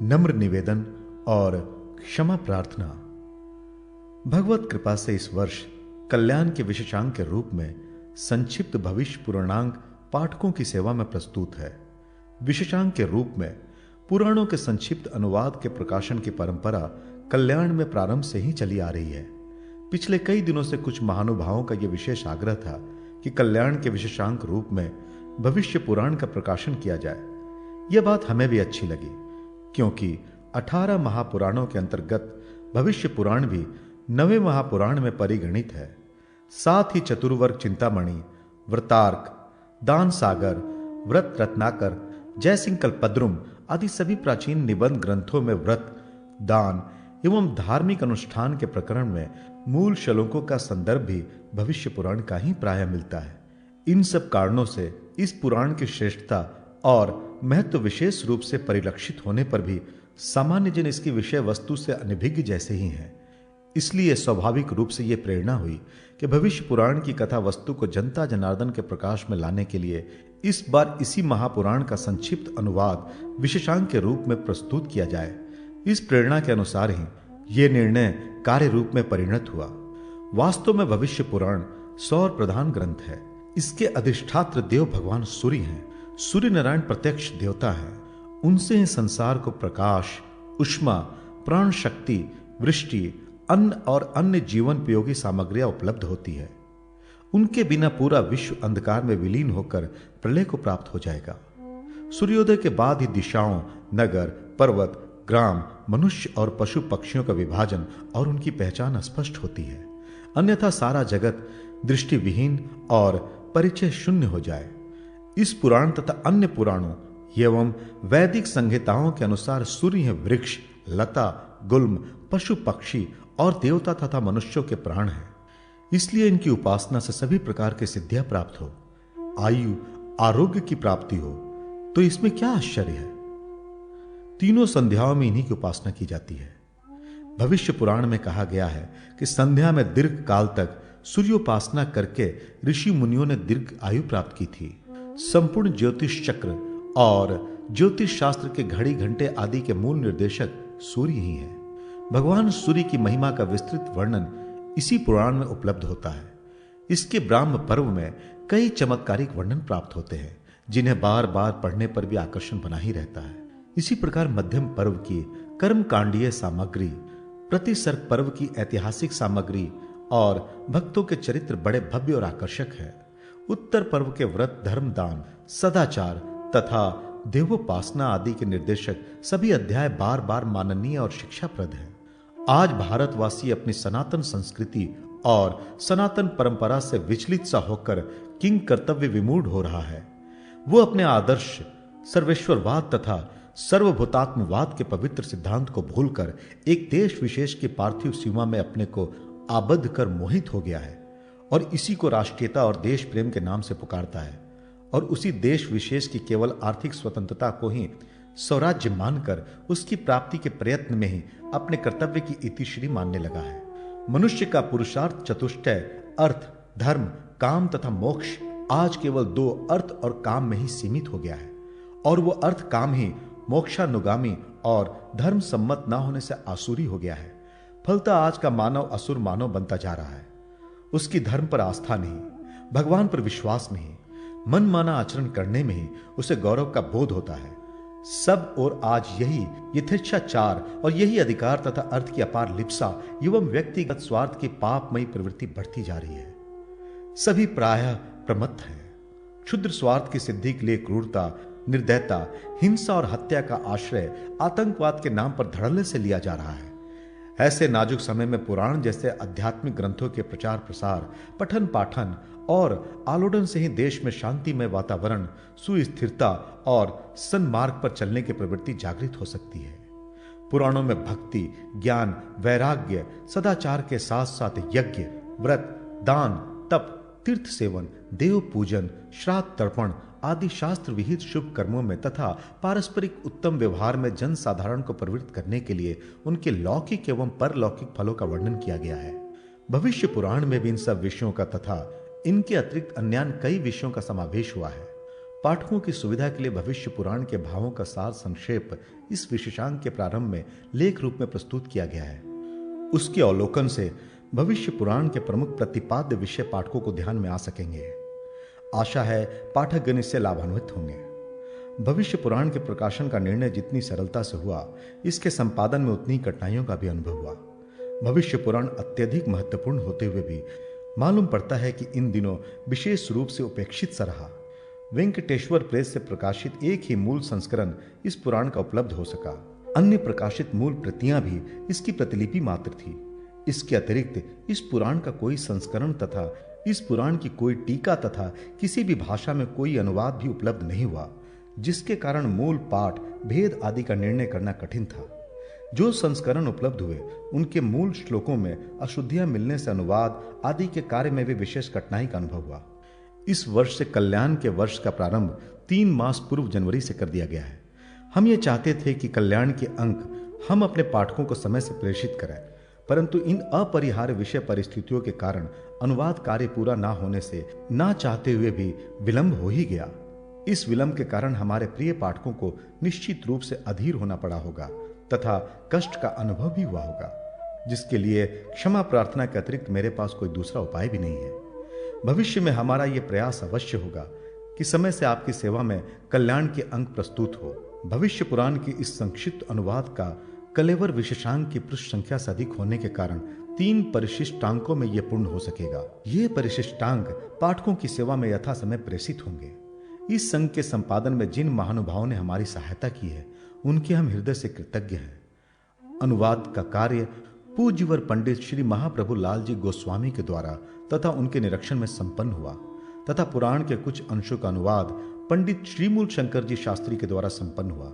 नम्र निवेदन और क्षमा प्रार्थना। भगवत कृपा से इस वर्ष कल्याण के विशेषांक के रूप में संक्षिप्त भविष्य पुराणांक पाठकों की सेवा में प्रस्तुत है। विशेषांक के रूप में पुराणों के संक्षिप्त अनुवाद के प्रकाशन की परंपरा कल्याण में प्रारंभ से ही चली आ रही है। पिछले कई दिनों से कुछ महानुभावों का यह विशेष आग्रह था कि कल्याण के विशेषांक रूप में भविष्य पुराण का प्रकाशन किया जाए। यह बात हमें भी अच्छी लगी, क्योंकि 18 महापुराणों के अंतर्गत भविष्य पुराण भी 9वें महापुराण में परिगणित है। साथ ही चतुर्वर्ग चिंतामणि, व्रतार्क, दान सागर, व्रत रत्नाकर, जयसिंह कल्पद्रुम आदि सभी प्राचीन निबंध ग्रंथों में व्रत, दान एवं धार्मिक अनुष्ठान के प्रकरण में मूल श्लोकों का संदर्भ भी भविष्य पुराण का ही प्राय मिलता है। इन सब कारणों से इस पुराण की श्रेष्ठता और महत्व विशेष रूप से परिलक्षित होने पर भी सामान्य जन इसकी विषय वस्तु से अनभिज्ञ जैसे ही हैं। इसलिए स्वाभाविक रूप से यह प्रेरणा हुई कि भविष्य पुराण की कथा वस्तु को जनता जनार्दन के प्रकाश में लाने के लिए इस बार इसी महापुराण का संक्षिप्त अनुवाद विशेषांक के रूप में प्रस्तुत किया जाए। इस प्रेरणा के अनुसार ही यह निर्णय कार्य रूप में परिणत हुआ। वास्तव में भविष्य पुराण सौर प्रधान ग्रंथ है। इसके अधिष्ठात्र देव भगवान सूर्य हैं। सूर्य नारायण प्रत्यक्ष देवता हैं। उनसे ही संसार को प्रकाश, उष्मा, प्राण शक्ति, वृष्टि, अन्न और अन्य जीवन उपयोगी सामग्रियां उपलब्ध होती है। उनके बिना पूरा विश्व अंधकार में विलीन होकर प्रलय को प्राप्त हो जाएगा। सूर्योदय के बाद ही दिशाओं, नगर, पर्वत, ग्राम, मनुष्य और पशु पक्षियों का विभाजन और उनकी पहचान स्पष्ट होती है। अन्यथा सारा जगत दृष्टिविहीन और परिचय शून्य हो जाए। इस पुराण तथा अन्य पुराणों एवं वैदिक संहिताओं के अनुसार सूर्य है वृक्ष, लता, गुल्म, पशु पक्षी और देवता तथा मनुष्यों के प्राण हैं। इसलिए इनकी उपासना से सभी प्रकार की सिद्धियां प्राप्त हो, आयु, आरोग्य की प्राप्ति हो, तो इसमें क्या आश्चर्य है। तीनों संध्याओं में इन्हीं की उपासना की जाती है। भविष्य पुराण में कहा गया है कि संध्या में दीर्घ काल तक सूर्योपासना करके ऋषि मुनियों ने दीर्घ आयु प्राप्त की थी। संपूर्ण ज्योतिष चक्र और ज्योतिष शास्त्र के घड़ी घंटे आदि के मूल निर्देशक सूर्य ही है। भगवान सूर्य की महिमा का विस्तृत वर्णन इसी पुराण में उपलब्ध होता है। इसके ब्राह्म पर्व में कई चमत्कारिक वर्णन प्राप्त होते हैं, जिन्हें बार बार पढ़ने पर भी आकर्षण बना ही रहता है। इसी प्रकार मध्यम पर्व की कर्मकांडीय सामग्री, प्रतिसर्ग पर्व की ऐतिहासिक सामग्री और भक्तों के चरित्र बड़े भव्य और आकर्षक है। उत्तर पर्व के व्रत, धर्म, दान, सदाचार तथा देवोपासना आदि के निर्देशक सभी अध्याय बार बार माननीय और शिक्षाप्रद हैं। आज भारतवासी अपनी सनातन संस्कृति और सनातन परंपरा से विचलित सा होकर किंग कर्तव्य विमूढ़ हो रहा है। वो अपने आदर्श सर्वेश्वरवाद तथा सर्वभूतात्मवाद के पवित्र सिद्धांत को भूलकर एक देश विशेष की पार्थिव सीमा में अपने को आबद्ध कर मोहित हो गया है और इसी को राष्ट्रीयता और देश प्रेम के नाम से पुकारता है और उसी देश विशेष की केवल आर्थिक स्वतंत्रता को ही स्वराज्य मानकर उसकी प्राप्ति के प्रयत्न में ही अपने कर्तव्य की इतिश्री मानने लगा है। मनुष्य का पुरुषार्थ चतुष्टय अर्थ, धर्म, काम तथा मोक्ष आज केवल 2 अर्थ और काम में ही सीमित हो गया है और वो अर्थ काम ही मोक्षानुगामी और धर्म सम्मत न होने से आसुरी हो गया है। फलतः आज का मानव असुर मानव बनता जा रहा है। उसकी धर्म पर आस्था नहीं, भगवान पर विश्वास नहीं, मनमाना आचरण करने में ही उसे गौरव का बोध होता है। सब और आज यही यथेच्छाचार और यही अधिकार तथा अर्थ की अपार लिप्सा एवं व्यक्तिगत स्वार्थ की पापमयी प्रवृत्ति बढ़ती जा रही है। सभी प्रायः प्रमत्त हैं। क्षुद्र स्वार्थ की सिद्धि के लिए क्रूरता, निर्दयता, हिंसा और हत्या का आश्रय आतंकवाद के नाम पर धड़ल्ले से लिया जा रहा है। ऐसे नाजुक समय में पुराण जैसे आध्यात्मिक ग्रंथों के प्रचार प्रसार, पठन पाठन और आलोडन से ही देश में शांतिमय वातावरण, सुस्थिरता और सन्मार्ग पर चलने की प्रवृत्ति जागृत हो सकती है। पुराणों में भक्ति, ज्ञान, वैराग्य, सदाचार के साथ साथ यज्ञ, व्रत, दान, तप, तीर्थ सेवन, देव पूजन, श्राद्ध तर्पण आदि शास्त्र विहित शुभ कर्मों में तथा पारस्परिक उत्तम व्यवहार में जन साधारण को प्रवृत्त करने के लिए उनके लौकिक एवं परलौकिक फलों का वर्णन किया गया है। भविष्य पुराण में भी इन सब विषयों का तथा इनके अतिरिक्त अन्य कई विषयों का समावेश हुआ है। पाठकों की सुविधा के लिए भविष्य पुराण के भावों का सार संक्षेप इस विशेषांक के प्रारंभ में लेख रूप में प्रस्तुत किया गया है। उसके अवलोकन से भविष्य पुराण के प्रमुख प्रतिपाद्य विषय पाठकों को ध्यान में आ सकेंगे। आशा है पाठकगण इससे लाभान्वित होंगे। भविष्य पुराण के प्रकाशन का निर्णय जितनी सरलता से हुआ, इसके संपादन में उतनी कठिनाइयों का भी अनुभव हुआ। भविष्य पुराण अत्यधिक महत्वपूर्ण होते हुए भी मालूम पड़ता है कि इन दिनों विशेष रूप से उपेक्षित सा रहा। वेंकटेश्वर प्रेस से प्रकाशित एक ही मूल संस्करण इस पुराण का उपलब्ध हो सका। अन्य प्रकाशित मूल प्रतियां भी इसकी प्रतिलिपि मात्र थी। इसके अतिरिक्त इस पुराण का कोई संस्करण तथा इस पुराण की कोई टीका तथा किसी भी भाषा में कोई अनुवाद भी उपलब्ध नहीं हुआ, जिसके कारण मूल पाठ भेद आदि का निर्णय करना कठिन था। जो संस्करण उपलब्ध हुए उनके मूल श्लोकों में अशुद्धियां मिलने से अनुवाद आदि के कार्य में भी विशेष कठिनाई का अनुभव हुआ। इस वर्ष से कल्याण के वर्ष का प्रारंभ 3 मास पूर्व जनवरी से कर दिया गया है। हम ये चाहते थे कि कल्याण के अंक हम अपने पाठकों को समय से प्रेषित करें, परंतु इन अपरिहार्य विषय परिस्थितियों के कारण अनुवाद कार्य पूरा ना होने से ना चाहते हुए भी विलंब हो ही गया। इस विलंब के कारण हमारे प्रिय पाठकों को निश्चित रूप से अधीर होना पड़ा होगा तथा कष्ट का अनुभव भी हुआ होगा, जिसके लिए क्षमा प्रार्थना के अतिरिक्त मेरे पास कोई दूसरा उपाय भी नहीं है। भविष्य में हमारा यह प्रयास अवश्य होगा कि समय से आपकी सेवा में कल्याण के अंक प्रस्तुत हो। भविष्य पुराण की इस संक्षिप्त अनुवाद का कलेवर विशेषांक की पृष्ठ संख्या से अधिक होने के कारण 3 परिशिष्टांकों में यह पूर्ण हो सकेगा। ये परिशिष्टांक पाठकों की सेवा में यथा समय प्रेषित होंगे। इस संघ के संपादन में जिन महानुभावों ने हमारी सहायता की है, उनके हम हृदय से कृतज्ञ हैं। अनुवाद का कार्य पूज्यवर पंडित श्री महाप्रभु लाल जी गोस्वामी के द्वारा तथा उनके निरीक्षण में संपन्न हुआ तथा पुराण के कुछ अंशों का अनुवाद पंडित श्रीमूल शंकर जी शास्त्री के द्वारा संपन्न हुआ।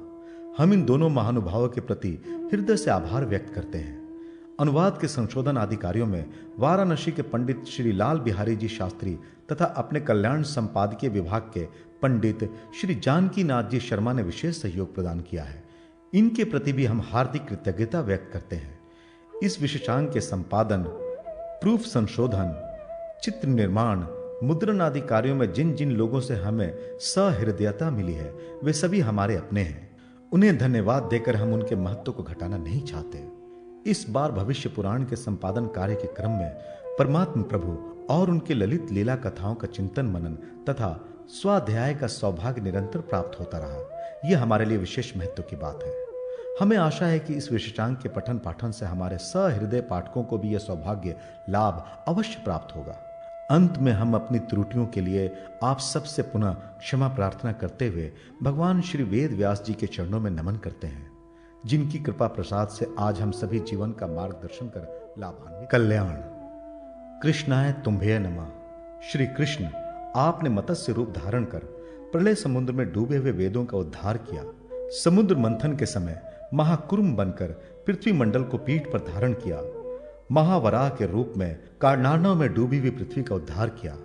हम इन दोनों महानुभावों के प्रति हृदय से आभार व्यक्त करते हैं। अनुवाद के संशोधन आदि कार्यों में वाराणसी के पंडित श्री लाल बिहारी जी शास्त्री तथा अपने कल्याण संपादकीय विभाग के पंडित श्री जानकी नाथ जी शर्मा ने विशेष सहयोग प्रदान किया है। इनके प्रति भी हम हार्दिक कृतज्ञता व्यक्त करते हैं। इस विशेषांक के संपादन, प्रूफ संशोधन, चित्र निर्माण, मुद्रण आदि कार्यों में जिन जिन लोगों से हमें सहृदयता मिली है, वे सभी हमारे अपने हैं। उन्हें धन्यवाद देकर हम उनके महत्व को घटाना नहीं चाहते। इस बार भविष्य पुराण के संपादन कार्य के क्रम में परमात्मा प्रभु और उनके ललित लीला कथाओं का चिंतन मनन तथा स्वाध्याय का सौभाग्य निरंतर प्राप्त होता रहा। यह हमारे लिए विशेष महत्व की बात है। हमें आशा है कि इस विशेषांक के पठन पाठन से हमारे सहृदय पाठकों को भी यह सौभाग्य लाभ अवश्य प्राप्त होगा। अंत में हम अपनी त्रुटियों के लिए आप सबसे पुनः क्षमा प्रार्थना करते हुए भगवान श्री वेद व्यास जी के चरणों में नमन करते हैं, जिनकी कृपा प्रसाद से आज हम सभी जीवन का मार्गदर्शन कर लाभान्वित। कल्याण। कृष्णाय तुम्भे नमः। श्री कृष्ण आपने मत्स्य रूप धारण कर प्रलय समुद्र में डूबे हुए वेदों का उद्धार किया। समुद्र मंथन के समय महाकुर्म बनकर पृथ्वी मंडल को पीठ पर धारण किया। महावराह के रूप में कारनार्णव में डूबी हुई पृथ्वी का उद्धार किया।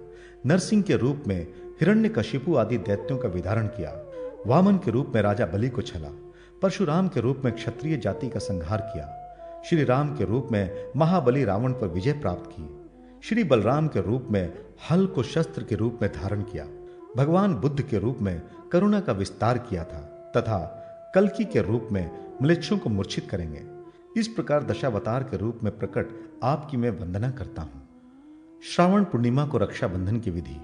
नरसिंह के रूप में हिरण्यकशिपु आदि दैत्यों का विधारण किया। वामन के रूप में राजा बलि को छला। परशुराम के रूप में क्षत्रिय जाति का संहार किया। श्री राम के रूप में महाबली रावण पर विजय प्राप्त की। श्री बलराम के रूप में हल को शस्त्र के रूप में धारण किया। भगवान बुद्ध के रूप में करुणा का विस्तार किया था तथा कल्कि के रूप में म्लेच्छों को मूर्छित करेंगे। इस प्रकार दशावतार के रूप में प्रकट आपकी मैं वंदना करता हूं। श्रावण पूर्णिमा को रक्षाबंधन की विधि।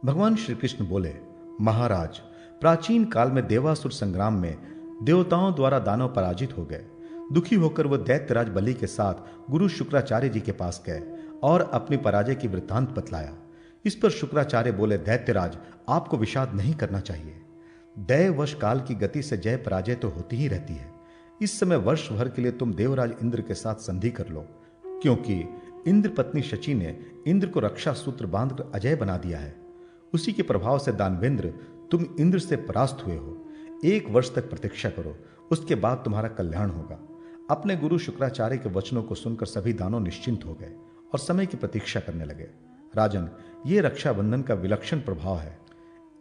भगवान श्री कृष्ण बोले, महाराज, प्राचीन काल में देवासुर संग्राम में देवताओं द्वारा दानव पराजित हो गए। दुखी होकर वह दैत्यराज बलि के साथ गुरु शुक्राचार्य जी के पास गए और अपनी पराजय की वृत्तांत बतलाया। इस पर शुक्राचार्य बोले, दैत्यराज, आपको विषाद नहीं करना चाहिए। दैववश काल की गति से जय पराजय तो होती ही रहती है। इस समय वर्ष भर के लिए तुम देवराज इंद्र के साथ संधि कर लो, क्योंकि इंद्र पत्नी शची ने इंद्र को रक्षा सूत्र बांधकर अजय बना दिया है। उसी के प्रभाव से दानवेंद्र, तुम इंद्र से परास्त हुए हो। 1 वर्ष तक प्रतीक्षा करो, उसके बाद तुम्हारा कल्याण होगा। अपने गुरु शुक्राचार्य के वचनों को सुनकर सभी दानव निश्चिंत हो गए और समय की प्रतीक्षा करने लगे। राजन, ये रक्षाबंधन का विलक्षण प्रभाव है।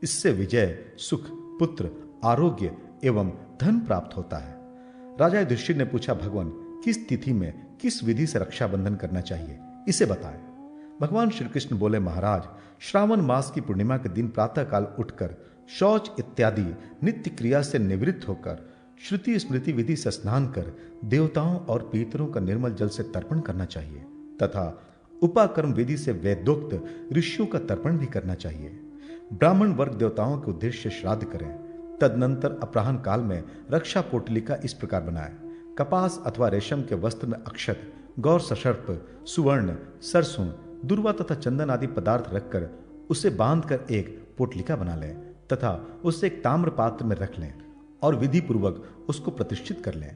इससे विजय, सुख, पुत्र, आरोग्य एवं धन प्राप्त होता है। राजा युधिष्ठिर ने पूछा, भगवान, किस तिथि में किस विधि से रक्षाबंधन करना चाहिए, इसे बताएं। भगवान श्री कृष्ण बोले, महाराज, श्रावण मास की पूर्णिमा के दिन प्रातः काल उठकर शौच इत्यादि नित्य क्रिया से निवृत्त होकर श्रुति स्मृति विधि से स्नान कर देवताओं और पितरों का निर्मल जल से तर्पण करना चाहिए तथा उपाकर्म विधि से वेदोक्त ऋषियों का तर्पण भी करना चाहिए। ब्राह्मण वर्ग देवताओं के उद्देश्य श्राद्ध करें। तदनंतर अपराह्न काल में रक्षा पोटलिका इस प्रकार बनाए। कपास अथवा रेशम के वस्त्र में अक्षत, गौर सशर्प, सुवर्ण, सरसों, दुर्वा तथा चंदन आदि पदार्थ रखकर उसे बांधकर एक पोटलिका बना लें तथा उसे एक ताम्र पात्र में रख लें और विधि पूर्वक उसको प्रतिष्ठित कर लें।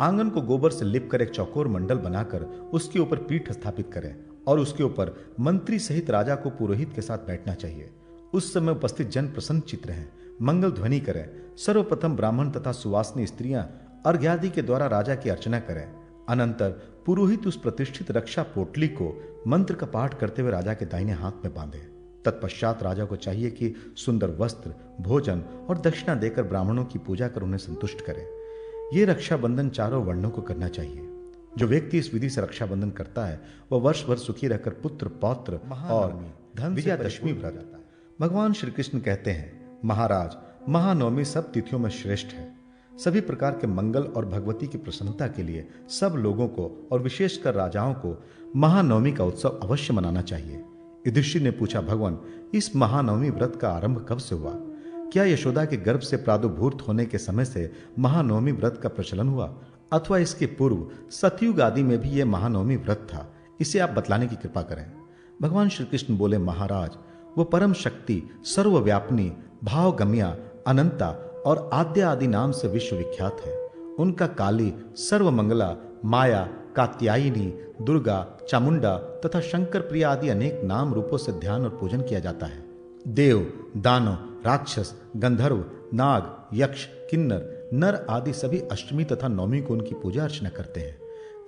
आंगन को गोबर से लिप कर एक चौकोर मंडल बनाकर उसके ऊपर पीठ स्थापित करें और उसके ऊपर मंत्री सहित राजा को पुरोहित के साथ बैठना चाहिए। उस समय उपस्थित जन प्रसन्नचित्त रहें, मंगल ध्वनि करें। सर्वप्रथम ब्राह्मण तथा सुवासिनी स्त्रियां अर्घ्यादि के द्वारा राजा की अर्चना करें। अनंतर पुरोहित उस प्रतिष्ठित रक्षा पोटली को मंत्र का पाठ करते हुए राजा के दाहिने हाथ में बांधे। तत्पश्चात राजा को चाहिए कि सुंदर वस्त्र, भोजन और दक्षिणा देकर ब्राह्मणों की पूजा कर उन्हें संतुष्ट करे। ये रक्षाबंधन चारों वर्णों को करना चाहिए। जो व्यक्ति इस विधि से रक्षाबंधन करता है वह वर्ष भर सुखी रहकर पुत्र, पौत्र और धन विजयादशमी व्रत आता है। भगवान श्री कृष्ण कहते हैं, महाराज, महानवमी सब तिथियों में श्रेष्ठ है। सभी प्रकार के मंगल और भगवती की प्रसन्नता के लिए सब लोगों को और विशेषकर राजाओं को महानवमी का उत्सव अवश्य मनाना चाहिए। युधिष्ठिर ने पूछा, भगवान, इस महानवमी व्रत का आरंभ कब से हुआ? क्या यशोदा के गर्भ से प्रादुर्भूत होने के समय से महानवमी व्रत का प्रचलन हुआ अथवा इसके पूर्व सतयुग आदि में भी यह महानवमी व्रत था? इसे आप बतलाने की कृपा करें। भगवान श्री कृष्ण बोले, महाराज, वो परम शक्ति, सर्वव्यापिनी, भावगम्या, अनंता और आद्य आदि नाम से विश्वविख्यात है। उनका काली, सर्वमंगला, माया, कात्यायिनी, दुर्गा, चामुंडा तथा शंकर प्रिया आदि अनेक नाम रूपों से ध्यान और पूजन किया जाता है। देव, दानव, राक्षस, गंधर्व, नाग, यक्ष, किन्नर, नर आदि सभी अष्टमी तथा नवमी को उनकी पूजा अर्चना करते हैं।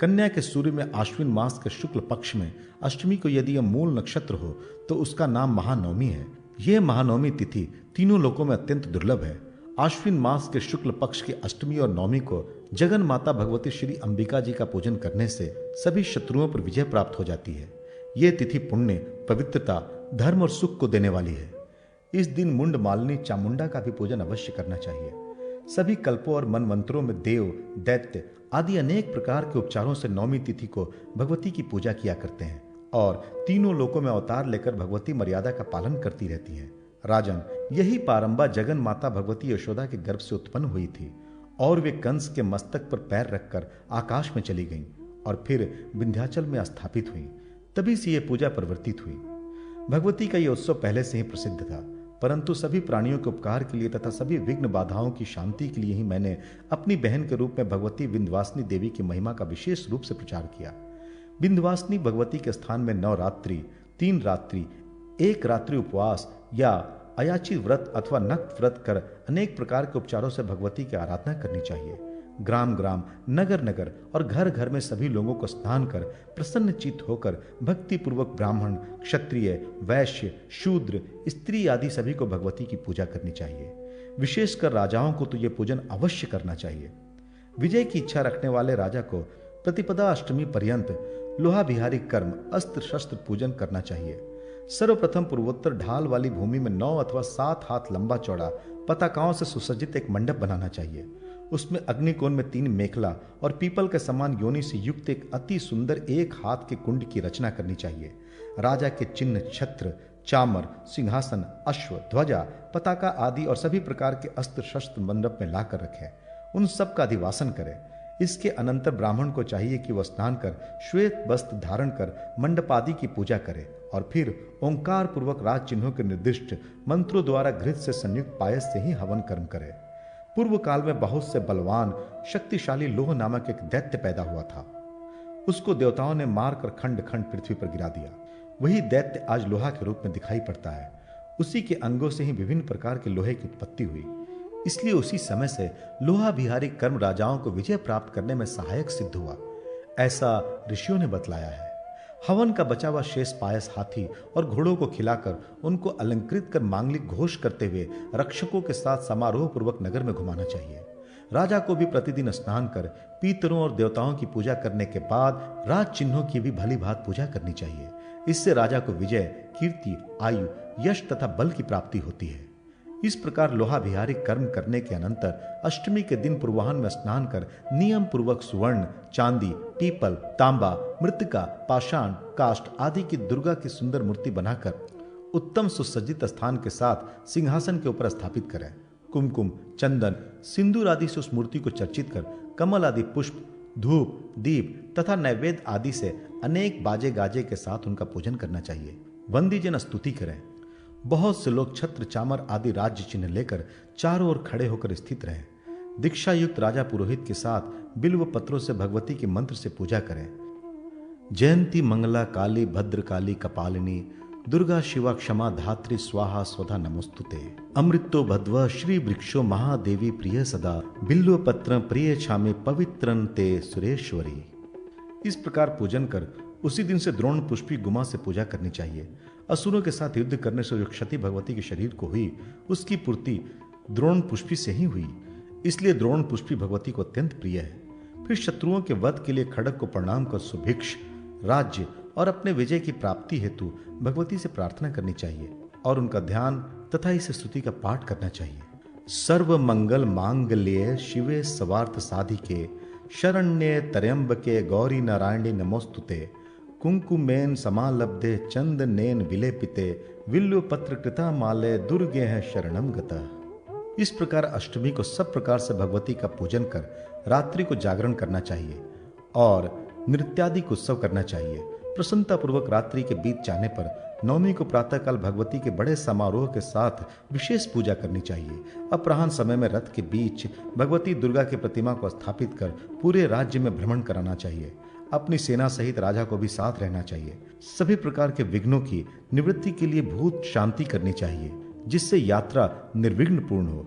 कन्या के सूर्य में आश्विन मास के शुक्ल पक्ष में अष्टमी को यदि यह मूल नक्षत्र हो तो उसका नाम महानवमी है। यह महानवमी तिथि तीनों लोकों में अत्यंत दुर्लभ है। आश्विन मास के शुक्ल पक्ष की अष्टमी और नवमी को जगन माता भगवती श्री अंबिका जी का पूजन करने से सभी शत्रुओं पर विजय प्राप्त हो जाती है। यह तिथि पुण्य, पवित्रता, धर्म और सुख को देने वाली है। इस दिन मुंड मालिनी चामुंडा का भी पूजन अवश्य करना चाहिए। सभी कल्पों और मनवंतरों में देव, दैत्य आदि अनेक प्रकार के उपचारों से नवमी तिथि को भगवती की पूजा किया करते हैं और तीनों लोकों में अवतार लेकर भगवती मर्यादा का पालन करती रहती है। राजन, यही पारंबा जगन माता भगवती यशोदा के गर्भ से उत्पन्न हुई थी और वे कंस के मस्तक पर पैर रखकर आकाश में चली गईं और फिर विंध्याचल में स्थापित हुई। तभी से यह पूजा परिवर्तित हुई। भगवती का यह उत्सव पहले से ही प्रसिद्ध था, परंतु सभी प्राणियों के उपकार के लिए तथा सभी विघ्न बाधाओं की शांति के लिए ही मैंने अपनी बहन के रूप में भगवती विंध्यवासिनी देवी की महिमा का विशेष रूप से प्रचार किया। विंध्यवासिनी भगवती के स्थान में 9 रात्रि, 3 रात्रि, 1 रात्रि उपवास या अयाची व्रत अथवा नक्त व्रत कर अनेक प्रकार के उपचारों से भगवती की आराधना करनी चाहिए। ग्राम ग्राम, नगर नगर और घर घर में सभी लोगों को स्नान कर प्रसन्न चित्त होकर भक्ति पूर्वक ब्राह्मण, क्षत्रिय, वैश्य, शूद्र, स्त्री आदि सभी को भगवती की पूजा करनी चाहिए। विशेषकर राजाओं को तो यह पूजन अवश्य करना चाहिए। विजय की इच्छा रखने वाले राजा को प्रतिपदा अष्टमी पर्यंत लोहा बिहारी कर्म, अस्त्र शस्त्र पूजन करना चाहिए। सर्वप्रथम पूर्वोत्तर ढाल वाली भूमि में 9 अथवा 7 हाथ लंबा चौड़ा पताकाओं से सुसज्जित एक मंडप बनाना चाहिए। उसमें अग्निकोण में 3 मेखला और पीपल के समान योनि से युक्त एक अति सुंदर 1 हाथ के कुंड की रचना करनी चाहिए। राजा के चिन्ह, छत्र, चामर, सिंहासन, अश्व, ध्वजा, पताका आदि और सभी प्रकार के अस्त्र शस्त्र मंडप में लाकर रखें। उन सब का अधिवासन करें। इसके अनंतर ब्राह्मण को चाहिए कि वह स्नान कर श्वेत वस्त्र धारण कर मंडप आदि की पूजा करे और फिर ओंकार पूर्वक राज चिन्हों के निर्दिष्ट मंत्रों द्वारा घृत से संयुक्त पायस से ही हवन कर्म करे। पूर्व काल में बहुत से बलवान, शक्तिशाली लोह नामक एक दैत्य पैदा हुआ था। उसको देवताओं ने मारकर खंड खंड पृथ्वी पर गिरा दिया। वही दैत्य आज लोहा के रूप में दिखाई पड़ता है। उसी के अंगों से ही विभिन्न प्रकार के लोहे की उत्पत्ति हुई। इसलिए उसी समय से लोहा बिहारी कर्म राजाओं को विजय प्राप्त करने में सहायक सिद्ध हुआ, ऐसा ऋषियों ने बतलाया है। हवन का बचा हुआ शेष पायस हाथी और घोड़ों को खिलाकर उनको अलंकृत कर मांगलिक घोष करते हुए रक्षकों के साथ समारोह पूर्वक नगर में घुमाना चाहिए। राजा को भी प्रतिदिन स्नान कर पितरों और देवताओं की पूजा करने के बाद राज चिन्हों की भी भली भांति पूजा करनी चाहिए। इससे राजा को विजय, कीर्ति, आयु, यश तथा बल की प्राप्ति होती है। इस प्रकार लोहा बिहारी कर्म करने के अनंतर अष्टमी के दिन पूर्वाह्न में स्नान कर नियम पूर्वक सुवर्ण, चांदी, पीपल, तांबा, मृत्तिका, पाषाण, काष्ठ आदि की दुर्गा की सुंदर मूर्ति बनाकर उत्तम सुसज्जित स्थान के साथ सिंहासन के ऊपर स्थापित करें। कुमकुम, चंदन, सिंदूर आदि से उस मूर्ति को चर्चित कर कमल आदि पुष्प, धूप, दीप तथा नैवेद्य आदि से अनेक बाजे गाजे के साथ उनका पूजन करना चाहिए। वंदीजन स्तुति करें। बहुत से लोग छत्र, चामर आदि राज्य चिन्ह लेकर चारों ओर खड़े होकर स्थित रहें। दीक्षा युक्त राजा पुरोहित के साथ बिल्व पत्रों से भगवती के मंत्र से पूजा करें। जयंती मंगला काली भद्रकाली कपालिनी दुर्गा शिवा क्षमा धात्री स्वाहा स्वधा नमोस्तुते। अमृतो भद्व श्री वृक्षो महादेवी प्रिय सदा बिल्व पत्र प्रिय छामे पवित्रन ते सुरेश्वरी। इस प्रकार पूजन कर उसी दिन से द्रोण पुष्पी गुमा से पूजा करनी चाहिए। असुरों के साथ युद्ध करने से जो क्षति भगवती के शरीर को हुई उसकी पूर्ति द्रोण पुष्पी से ही हुई, इसलिए द्रोण पुष्पी भगवती को अत्यंत प्रिय है। फिर शत्रुओं के वध के लिए खड़ग को प्रणाम कर सुभिक्ष, राज्य और अपने विजय की प्राप्ति हेतु भगवती से प्रार्थना करनी चाहिए और उनका ध्यान तथा इस स्तुति का पाठ करना चाहिए। सर्व मंगल मांगल्ये शिवे सर्वार्थ साधिके शरण्ये त्र्यंबके गौरी नारायणी नमोस्तुते। कुंकुमेन समालब्धे चंदनेन विलेपिते विल्व पत्र कृता माले दुर्गे है शरणम गतः। इस प्रकार अष्टमी को सब प्रकार से भगवती का पूजन कर रात्रि को जागरण करना चाहिए और नृत्यादि उत्सव करना चाहिए। प्रसन्नता पूर्वक रात्रि के बीत जाने पर नवमी को प्रातःकाल भगवती के बड़े समारोह के साथ विशेष पूजा करनी चाहिए। अपराह्न समय में रथ के बीच भगवती दुर्गा की प्रतिमा को स्थापित कर पूरे राज्य में भ्रमण कराना चाहिए। अपनी सेना सहित राजा को भी साथ रहना चाहिए। सभी प्रकार के विघ्नों की निवृत्ति के लिए भूत शांति करनी चाहिए, जिससे यात्रा निर्विघ्न पूर्ण हो।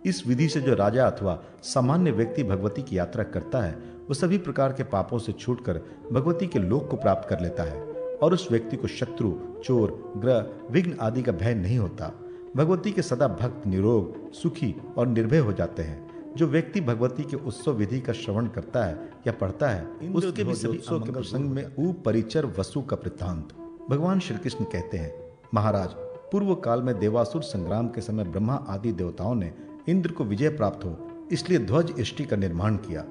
इस विधि से जो राजा अथवा सामान्य व्यक्ति भगवती की यात्रा करता है वो सभी प्रकार के पापों से छूटकर भगवती के लोक को प्राप्त कर लेता है और उस व्यक्ति को शत्रु, चोर, ग्रह, विघ्न आदि का भय नहीं होता। भगवती के सदा भक्त निरोग, सुखी और निर्भय हो जाते हैं। जो व्यक्ति भगवती के उत्सव विधि का श्रवण करता है या पढ़ता है उसके भी सभी उत्सव के प्रसंग में उपरिचर वसु का वृत्तांत। भगवान श्री कृष्ण कहते हैं, महाराज, पूर्व काल में देवासुर संग्राम के समय ब्रह्मा आदि देवताओं ने इंद्र को विजय प्राप्त हो इसलिए ध्वज इष्टि का निर्माण किया।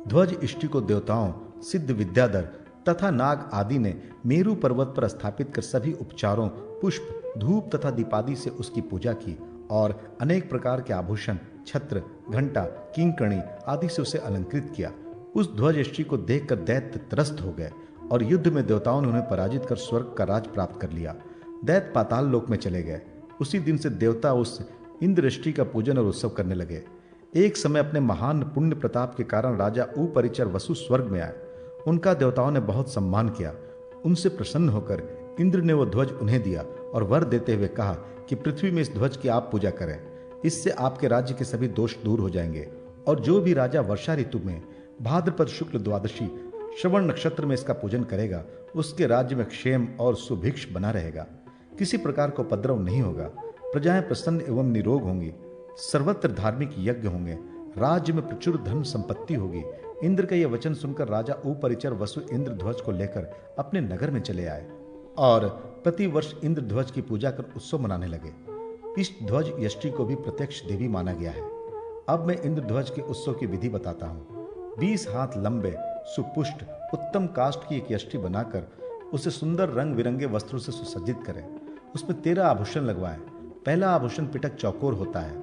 ध्वज इष्टि को देवताओं, सिद्ध विद्याधर तथा नाग आदि ने मेरु पर्वत पर स्थापित कर सभी उपचारों, पुष्प, धूप तथा दीपादि से उसकी पूजा की और अनेक प्रकार के आभूषण, छत्र, घंटा, किंकणी आदि से उसे अलंकृत किया। उस ध्वज इष्टि को देखकर दैत्य त्रस्त हो गए और युद्ध में देवताओं ने उन्हें पराजित कर स्वर्ग का राज प्राप्त कर लिया। दैत्य पाताल लोक में चले गए। उसी दिन से देवता उस इंद्रष्टि का पूजन और उत्सव करने लगे। एक समय अपने महान पुण्य प्रताप के कारण राजा उपरिचर वसु स्वर्ग में आए। उनका देवताओं ने बहुत सम्मान किया। उनसे प्रसन्न होकर इंद्र ने वो ध्वज उन्हें दिया और वर देते हुए कहा कि पृथ्वी में इस ध्वज की आप पूजा करें। इससे आपके राज्य के सभी दोष दूर हो जाएंगे और जो भी राजा वर्षा ऋतु में भाद्रपद शुक्ल द्वादशी श्रवण नक्षत्र में इसका पूजन करेगा उसके राज्य में क्षेम और सुभिक्ष बना रहेगा। किसी प्रकार का उपद्रव नहीं होगा। प्रजाएं प्रसन्न एवं निरोग होंगी। सर्वत्र धार्मिक यज्ञ होंगे। राज्य में प्रचुर धन संपत्ति होगी। इंद्र का यह वचन सुनकर राजा उपरिचर वसु इंद्र ध्वज को लेकर अपने नगर में चले आए और प्रति वर्ष इंद्र ध्वज की पूजा कर उत्सव मनाने लगे। इस ध्वज यष्टि को भी प्रत्यक्ष देवी माना गया है। अब मैं इंद्र ध्वज के उत्सव की विधि बताता हूँ। 20 हाथ लंबे, सुपुष्ट, उत्तम काष्ठ की एक यष्टि बनाकर उसे सुंदर रंग बिरंगे वस्त्रों से सुसज्जित करें। उसमें 13 आभूषण लगवाएं। पहला आभूषण पिटक चौकोर होता है,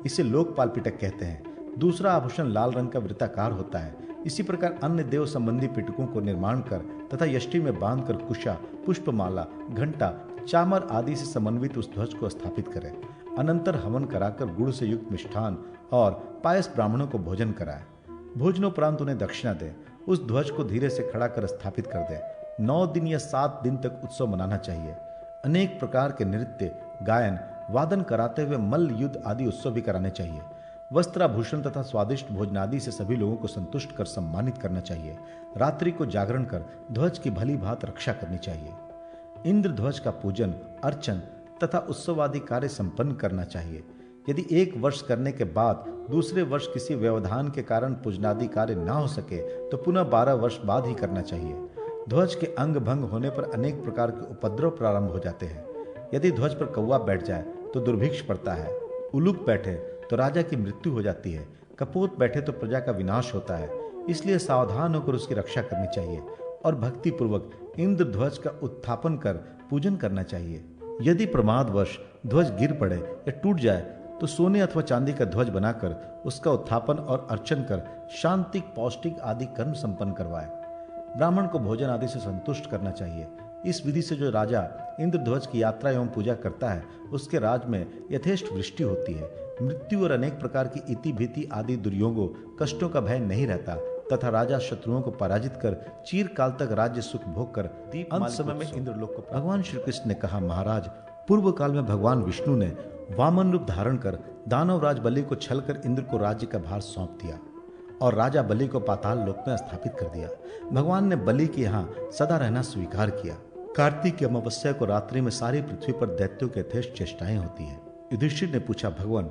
इसे लोकपाल पिटक कहते हैं। दूसरा आभूषण लाल रंग का वृत्ताकार होता है। इसी प्रकार अन्य देव संबंधी पिटकों को निर्माण कर तथा यष्टि में बांधकर कुशा, पुष्पमाला, घंटा, चामर आदि से समन्वित उस ध्वज को स्थापित करें। अनंतर हवन कराकर गुड़ से युक्त मिष्ठान और पायस ब्राह्मणों को भोजन कराएं। भोजनोपरांत उन्हें दक्षिणा दें। उस ध्वज को धीरे से खड़ा कर स्थापित कर दें। 9 दिन या 7 दिन तक उत्सव मनाना चाहिए। अनेक प्रकार के नृत्य, गायन, वादन कराते हुए मल्ल युद्ध आदि उत्सव भी कराने चाहिए। वस्त्राभूषण तथा स्वादिष्ट भोजनादि से सभी लोगों को संतुष्ट कर सम्मानित करना चाहिए। रात्रि को जागरण कर ध्वज की भली भांति रक्षा करनी चाहिए। इंद्र ध्वज का पूजन, अर्चन तथा उत्सव आदि कार्य संपन्न करना चाहिए। यदि 1 वर्ष करने के बाद दूसरे वर्ष किसी व्यवधान के कारण पूजनादि कार्य ना हो सके तो पुनः 12 वर्ष बाद ही करना चाहिए। ध्वज के अंग भंग होने पर अनेक प्रकार के उपद्रव प्रारंभ हो जाते हैं। यदि ध्वज पर कौवा बैठ जाए तो दुर्भिक्ष पड़ता है। उलूक बैठे तो राजा की मृत्यु हो जाती है, कपोत बैठे तो प्रजा का विनाश होता है। इसलिए सावधान होकर उसकी रक्षा करनी चाहिए और भक्ति पूर्वक इंद्र ध्वज का उत्थापन कर पूजन करना चाहिए। यदि प्रमादवश ध्वज गिर पड़े या टूट जाए तो सोने अथवा चांदी का ध्वज बनाकर उसका उत्थापन और अर्चन कर शांतिक पौष्टिक आदि कर्म संपन्न करवाए। ब्राह्मण को भोजन आदि से संतुष्ट करना चाहिए। इस विधि से जो राजा इंद्रध्वज की यात्रा एवं पूजा करता है उसके राज में यथेष्ट वृष्टि होती है। मृत्यु और अनेक प्रकार की इति भीति आदि दुर्योगों कष्टों का भय नहीं रहता तथा राजा शत्रुओं को पराजित कर चीरकाल तक राज्य सुख भोग कर अंत समय में इंद्रलोक को भगवान श्री कृष्ण ने कहा, महाराज, पूर्व काल में भगवान विष्णु ने वामन रूप धारण कर दानवराज बलि को छल कर इंद्र को राज्य का भार सौंप दिया और राजा बलि को पाताल लोक में स्थापित कर दिया। भगवान ने बलि के यहाँ सदा रहना स्वीकार किया। कार्तिक की अमावस्या को रात्रि में सारी पृथ्वी पर दैत्यों के यथेष्ट चेष्टाएं होती है। युधिष्ठिर ने पूछा, भगवान,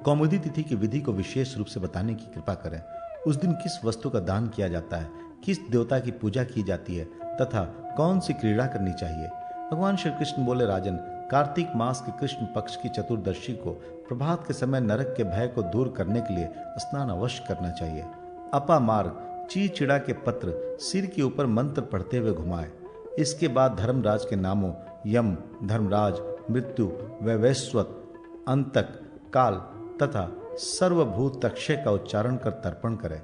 कौमुदी तिथि की विधि को विशेष रूप से बताने की कृपा करें। उस दिन किस वस्तु का दान किया जाता है, किस देवता की पूजा की जाती है तथा कौन सी क्रीड़ा करनी चाहिए। भगवान श्री कृष्ण बोले, राजन, कार्तिक मास के कृष्ण पक्ष की चतुर्दशी को प्रभात के समय नरक के भय को दूर करने के लिए स्नान अवश्य करना चाहिए। अपा मार्ग चिड़ा के पत्र सिर के ऊपर मंत्र पढ़ते हुए घुमाए। इसके बाद धर्मराज के नामों यम, धर्मराज, मृत्यु, वैवस्वत, अंतक, काल तथा सर्वभूत तक्षय का उच्चारण कर तर्पण करें।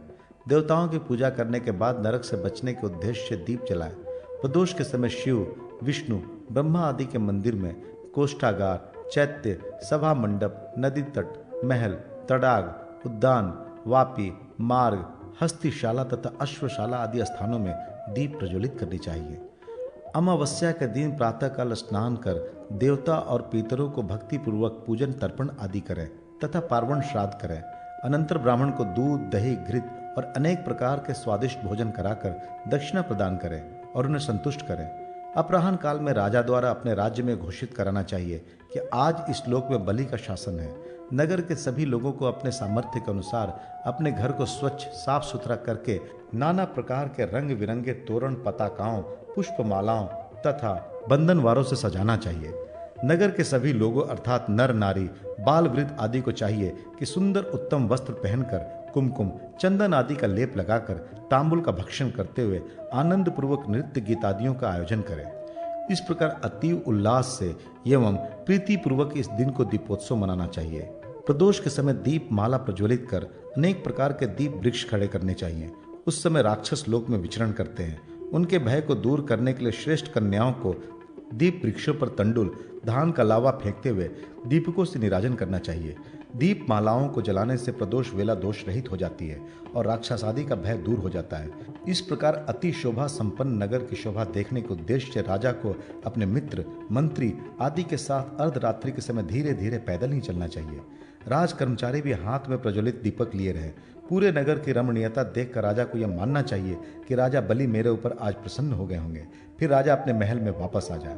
देवताओं की पूजा करने के बाद नरक से बचने के उद्देश्य से दीप जलाएं। प्रदोष के समय शिव, विष्णु, ब्रह्मा आदि के मंदिर में कोष्ठागार, चैत्य, सभा मंडप, नदी तट, महल, तड़ाग, उद्यान, वापी, मार्ग, हस्तिशाला तथा अश्वशाला आदि स्थानों में दीप प्रज्वलित करनी चाहिए। अमावस्या के दिन प्रातःकाल स्नान कर देवता और पितरों को भक्ति पूर्वक पूजन तर्पण आदि करें तथा पार्वण श्राद्ध करें। अनंतर ब्राह्मण को दूध, दही, घृत और अनेक प्रकार के स्वादिष्ट भोजन कराकर दक्षिणा प्रदान करें और उन्हें संतुष्ट करें। अपराह्न काल में राजा द्वारा अपने राज्य में घोषित कराना चाहिए कि आज इस लोक में बलि का शासन है। नगर के सभी लोगों को अपने सामर्थ्य के अनुसार अपने घर को स्वच्छ साफ सुथरा करके नाना प्रकार के रंग बिरंगे तोरण, पताकाओं, पुष्पमालाओं तथा बंधनवारों से सजाना चाहिए। नगर के सभी लोगों अर्थात नर नारी, बाल वृद्ध आदि को चाहिए कि सुंदर उत्तम वस्त्र पहनकर कुमकुम, चंदन आदि का लेप लगाकर तांबुल का भक्षण करते हुए आनंद पूर्वक नृत्य गीत आदियों का आयोजन करें। इस प्रकार अतीव उल्लास से एवं प्रीति पूर्वक इस दिन को दीपोत्सव मनाना चाहिए। प्रदोष के समय दीप माला प्रज्वलित कर अनेक प्रकार के दीप वृक्ष खड़े करने चाहिए। उस समय राक्षस लोक में विचरण करते हैं। उनके भय को दूर करने के लिए श्रेष्ठ कन्याओं को दीप वृक्षों पर तंडुल, धान का लावा फेंकते हुए दीपकों से निराजन करना चाहिए। दीप मालाओं को जलाने से प्रदोष वेला दोष रहित हो जाती है और राक्षस आदि का भय दूर हो जाता है। इस प्रकार अति शोभा संपन्न नगर की शोभा देखने के उद्देश्य से राजा को अपने मित्र, मंत्री आदि के साथ अर्धरात्रि के समय धीरे धीरे पैदल ही चलना चाहिए। राज कर्मचारी भी हाथ में प्रज्वलित दीपक लिए रहे। पूरे नगर की रमणीयता देखकर राजा को यह मानना चाहिए कि राजा बलि मेरे ऊपर आज प्रसन्न हो गए होंगे। फिर राजा अपने महल में वापस आ जाए।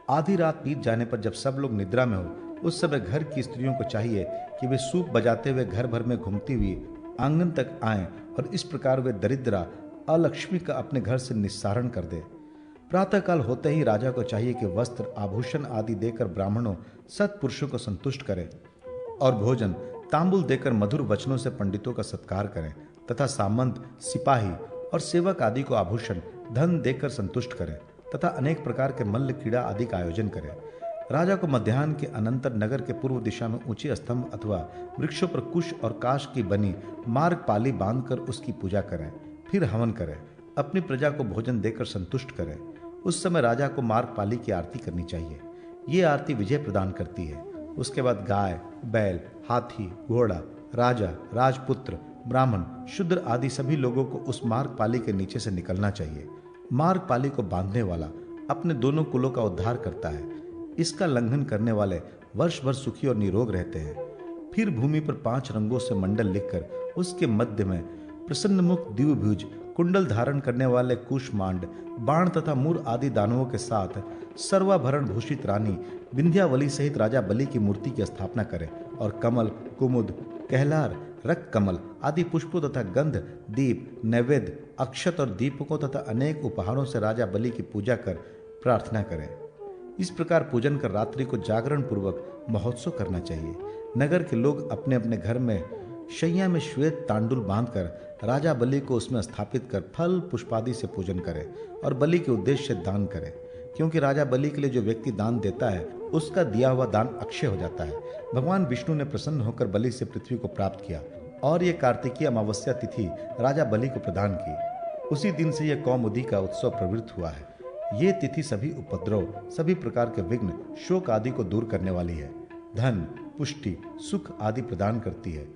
आधी रात बीत जाने पर जब सब लोग निद्रा में हो उस समय घर की स्त्रियों को चाहिए कि वे सूप बजाते हुए घर भर में घूमती हुई आंगन तक आएं और इस प्रकार वे दरिद्रा अलक्ष्मी का अपने घर से निस्सारण कर दे। प्रातःकाल होते ही राजा को चाहिए कि वस्त्र, आभूषण आदि देकर ब्राह्मणों सत्पुरुषों को संतुष्ट करें और भोजन, तांबुल देकर मधुर वचनों से पंडितों का सत्कार करें तथा सामंत, सिपाही और सेवक आदि को आभूषण, धन देकर संतुष्ट करें तथा अनेक प्रकार के मल्ल क्रीड़ा आदि का आयोजन करें। राजा को मध्याह्न के अनंतर नगर के पूर्व दिशा में ऊंचे स्तंभ अथवा वृक्षों पर कुश और काश की बनी मार्गपाली बांधकर उसकी पूजा करें। फिर हवन करें। अपनी प्रजा को भोजन देकर संतुष्ट करें। उस समय राजा को मार्गपाली की आरती करनी चाहिए। ये आरती विजय प्रदान करती है। उसके बाद गाय, बैल, हाथी, घोड़ा, राजा, राजपुत्र, ब्राह्मण, शूद्र आदि सभी लोगों को उस मार्गपाली के नीचे से निकलना चाहिए। मार्गपाली को बांधने वाला अपने दोनों कुलों का उद्धार करता है। इसका लंघन करने वाले वर्ष भर सुखी और निरोग रहते हैं। फिर भूमि पर 5 रंगों से मंडल लिखकर उसके मध्य में प्रसन्नमुख, द्विभुज, कुंडल धारण करने वाले कुष्मांड, बाण तथा मूर आदि दानवों के साथ सर्वाभरण भूषित रानी विंध्यावली सहित राजा बलि की मूर्ति की स्थापना करें और कमल, कुमुद, कहलार, रक्त कमल आदि पुष्पों तथा गंध, दीप, नैवेद्य, अक्षत और दीपकों तथा अनेक उपहारों से राजा बलि की पूजा कर प्रार्थना करें। इस प्रकार पूजन कर रात्रि को जागरण पूर्वक महोत्सव करना चाहिए। नगर के लोग अपने अपने घर में शैया में श्वेत तांडुल बांधकर राजा बलि को उसमें स्थापित कर फल पुष्पादि से पूजन करें और बलि के उद्देश्य से दान करें, क्योंकि राजा बलि के लिए जो व्यक्ति दान देता है उसका दिया हुआ दान अक्षय हो जाता है। भगवान विष्णु ने प्रसन्न होकर बलि से पृथ्वी को प्राप्त किया और ये कार्तिकीय अमावस्या तिथि राजा बलि को प्रदान की। उसी दिन से यह कौमुदी का उत्सव प्रवृत्त हुआ है। ये तिथि सभी उपद्रव, सभी प्रकार के विघ्न, शोक आदि को दूर करने वाली है। धन, पुष्टि, सुख आदि प्रदान करती है।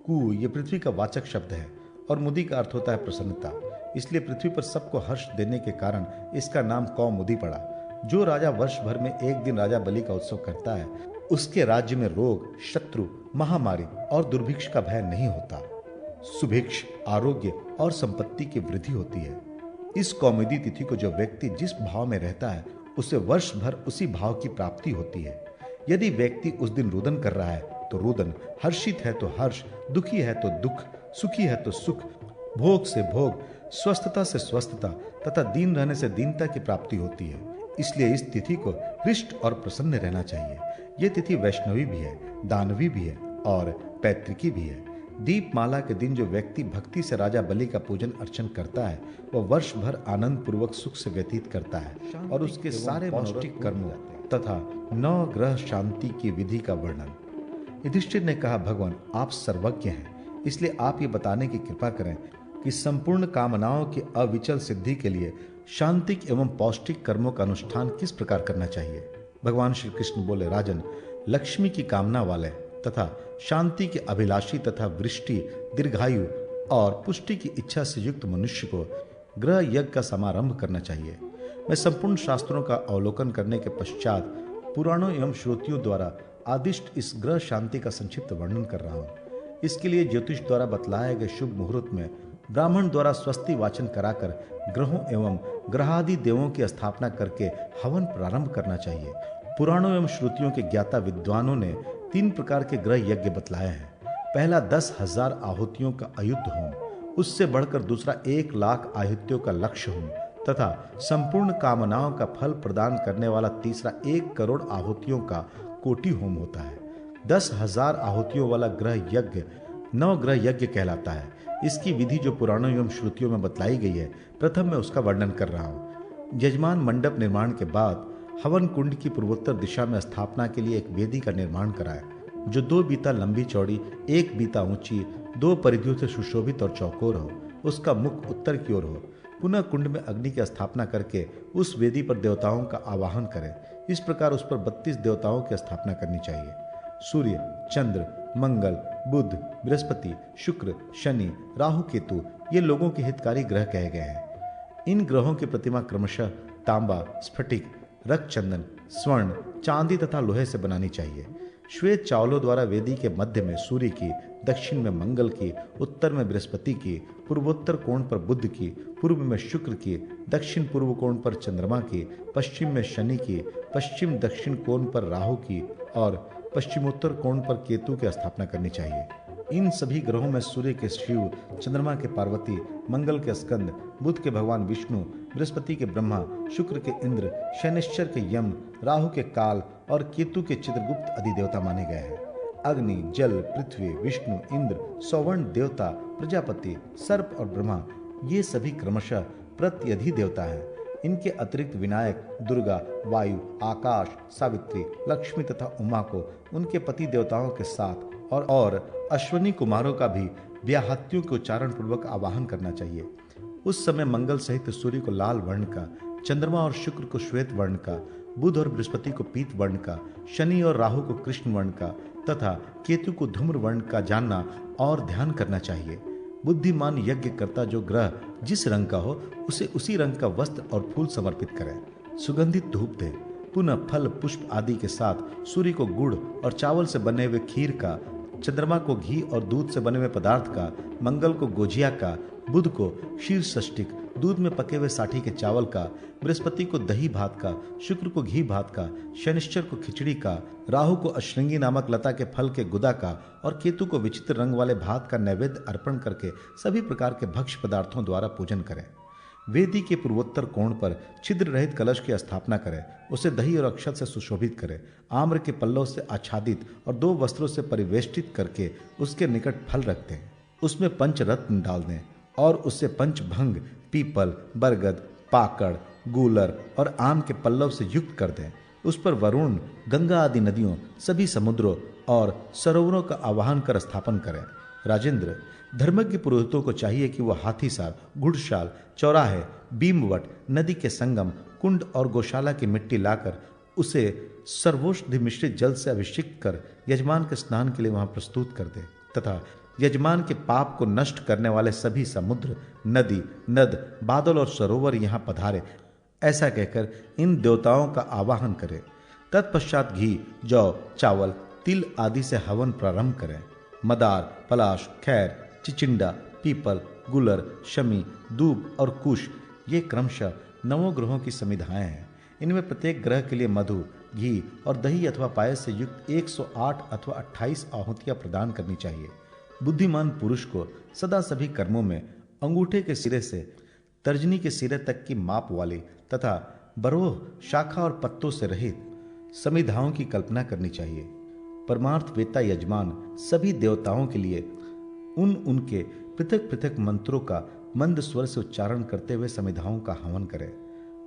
कु ये पृथ्वी का वाचक शब्द है और मुदी का अर्थ होता है प्रसन्नता, इसलिए पृथ्वी पर सबको हर्ष देने के कारण इसका नाम कौमुदी पड़ा। जो राजा वर्ष भर में एक दिन राजा बलि का उत्सव करता है उसके राज्य में रोग, शत्रु, महामारी और दुर्भिक्ष का भय नहीं होता। सुभिक्ष, आरोग्य और संपत्ति की वृद्धि होती है। इस कौमुदी तिथि को जो व्यक्ति जिस भाव में रहता है उसे वर्ष भर उसी भाव की प्राप्ति होती है। यदि व्यक्ति उस दिन रुदन कर रहा है तो रुदन, हर्षित है तो हर्ष, दुखी है तो दुख, सुखी है तो सुख, भोग से भोग, स्वस्थता से स्वस्थता तथा दीन रहने से दीनता की प्राप्ति होती है। इसलिए इस तिथि को हृष्ट और प्रसन्न रहना चाहिए। यह तिथि वैष्णवी भी है, दानवी भी है और पैतृकी भी है। दीपमाला के दिन जो व्यक्ति भक्ति से राजा बलि का पूजन अर्चन करता है वह वर्ष भर आनंद पूर्वक सुख से व्यतीत करता है और उसके सारे पौष्टिक कर्मों तथा 9 ग्रह शांति की विधि का वर्णन। युधिष्ठिर ने कहा, भगवान आप सर्वज्ञ हैं, इसलिए आप ये बताने की कृपा करें कि संपूर्ण कामनाओं की अविचल सिद्धि के लिए शांतिक एवं पौष्टिक कर्मों का अनुष्ठान किस प्रकार करना चाहिए। भगवान श्री कृष्ण बोले, राजन, लक्ष्मी की कामना वाले तथा शांति के अभिलाषी तथा वृष्टि, दीर्घायु और पुष्टि की इच्छा से युक्त मनुष्य को ग्रह यज्ञ का समारंभ करना चाहिए। मैं संपूर्ण शास्त्रों का अवलोकन करने के पश्चात पुराणों एवं श्रुतियों द्वारा आदिष्ट इस ग्रह शांति का संक्षिप्त वर्णन कर रहा हूँ। इसके लिए ज्योतिष द्वारा बतलाए गए शुभ मुहूर्त में ब्राह्मण द्वारा स्वस्ति वाचन कराकर ग्रहों एवं ग्रहादि देवों की स्थापना करके हवन प्रारंभ करना चाहिए। पुराणों एवं श्रुतियों के ज्ञाता विद्वानों ने 3 प्रकार के ग्रह यज्ञ बतलाए हैं। पहला 10,000 आहुतियों का अयुद्ध होम, उससे बढ़कर दूसरा 1 लाख आहुतियों का लक्ष्य होम तथा संपूर्ण कामनाओं का फल प्रदान करने वाला तीसरा 1 करोड़ आहुतियों का कोटि होम होता है। 10,000 आहुतियों वाला ग्रह यज्ञ 9 ग्रह यज्ञ कहलाता है। इसकी विधि जो पुराणों एवं श्रुतियों में बतलाई गई है, प्रथम मैं उसका वर्णन कर रहा हूँ। यजमान मंडप निर्माण के बाद हवन कुंड की पूर्वोत्तर दिशा में स्थापना के लिए एक वेदी का निर्माण कराए, जो 2 बीता लंबी चौड़ी, 1 बीता ऊंची, 2 परिधियों से सुशोभित और चौकोर हो। उसका मुख उत्तर की ओर हो। पुनः कुंड में अग्नि की स्थापना करके उस वेदी पर देवताओं का आवाहन करें। इस प्रकार उस पर 32 देवताओं की स्थापना करनी चाहिए। सूर्य, चंद्र, मंगल, बुध, बृहस्पति, शुक्र, शनि, राहु, केतु ये लोगों के हितकारी ग्रह कहे गए हैं। इन ग्रहों की प्रतिमा क्रमशः तांबा, स्फटिक, रक्तचंदन, स्वर्ण, चांदी तथा लोहे से बनानी चाहिए। श्वेत चावलों द्वारा वेदी के मध्य में सूर्य की, दक्षिण में मंगल की, उत्तर में बृहस्पति की, पूर्वोत्तर कोण पर बुध की, पूर्व में शुक्र की, दक्षिण पूर्व कोण पर चंद्रमा की, पश्चिम में शनि की, पश्चिम दक्षिण कोण पर राहु की और पश्चिमोत्तर कोण पर केतु की स्थापना करनी चाहिए। इन सभी ग्रहों में सूर्य के शिव, चंद्रमा के पार्वती, मंगल के स्कंद, बुध के भगवान विष्णु, बृहस्पति के ब्रह्मा, शुक्र के इंद्र, शनिश्चर के यम, राहु के काल और केतु के चित्रगुप्त आदि देवता माने गए हैं। अग्नि, जल, पृथ्वी, विष्णु, इंद्र, सौवर्ण देवता, प्रजापति, सर्प और ब्रह्मा ये सभी क्रमशः प्रत्यधि देवता हैं। इनके अतिरिक्त विनायक, दुर्गा, वायु, आकाश, सावित्री, लक्ष्मी तथा उमा को उनके पति देवताओं के साथ और अश्वनी कुमारों का भी व्याहत्यों के उच्चारण पूर्वक आवाहन करना चाहिए। उस समय मंगल सहित सूर्य को लाल वर्ण का, चंद्रमा और शुक्र को श्वेत वर्ण का, बुध और बृहस्पति को पीत वर्ण का, शनि और राहु को कृष्ण वर्ण का तथा केतु को धूम्र वर्ण का जानना और ध्यान करना चाहिए। बुद्धिमान यज्ञकर्ता जो ग्रह जिस रंग का हो उसे उसी रंग का वस्त्र और फूल समर्पित करें। सुगंधित धूप दे। पुनः फल पुष्प आदि के साथ सूर्य को गुड़ और चावल से बने हुए खीर का, चंद्रमा को घी और दूध से बने हुए पदार्थ का, मंगल को गोजिया का, बुध को क्षीर षष्टिक दूध में पके हुए साठी के चावल का, बृहस्पति को दही भात का, शुक्र को घी भात का, शनिश्चर को खिचड़ी का, राहु को अश्रृंगी नामक लता के फल के गुदा का और केतु को विचित्र रंग वाले भात का नैवेद्य अर्पण करके सभी प्रकार के भक्ष्य पदार्थों द्वारा पूजन करें। वेदी के पूर्वोत्तर कोण पर छिद्र रहित कलश की स्थापना करें, उसे दही और अक्षत से सुशोभित करें, आम्र के पल्लव से आच्छादित और 2 वस्त्रों से परिवेष्टित करके उसके निकट फल रख दें, उसमें पंचरत्न डाल दें और उससे पंचभंग, पीपल, बरगद, पाकड़, गूलर और आम के पल्लव से युक्त कर दें। उस पर वरुण, गंगा आदि नदियों, सभी समुद्रों और सरोवरों का आवाहन कर स्थापन करें। राजेंद्र, धर्मज्ञ पुरोहितों को चाहिए कि वह हाथीसार, घुड़शाल, चौराहे, बीमवट, नदी के संगम, कुंड और गौशाला की मिट्टी लाकर उसे सर्वौषधि मिश्रित जल से अभिषेक कर यजमान के स्नान के लिए वहां प्रस्तुत कर दे तथा यजमान के पाप को नष्ट करने वाले सभी समुद्र, नदी, नद, बादल और सरोवर यहां पधारे, ऐसा कहकर इन देवताओं का आवाहन करें। तत्पश्चात घी, जौ, चावल, तिल आदि से हवन प्रारंभ करें। मदार, पलाश, खैर, चिचिंडा, पीपल, गुलर, शमी, दूब और कुश ये क्रमशः 9 ग्रहों की समिधाएं हैं। इनमें प्रत्येक ग्रह के लिए मधु, घी और दही अथवा पायस से युक्त 108 अथवा 28 आहुतियां प्रदान करनी चाहिए। बुद्धिमान पुरुष को सदा सभी कर्मों में अंगूठे के सिरे से तर्जनी के सिरे तक की माप वाली तथा बरोह, शाखा और पत्तों से रहित समिधाओं की कल्पना करनी चाहिए। परमार्थ वेता यजमान सभी देवताओं के लिए उनके पृथक पृथक मंत्रों का मंद स्वर से उच्चारण करते हुए समिधाओं का हवन करें।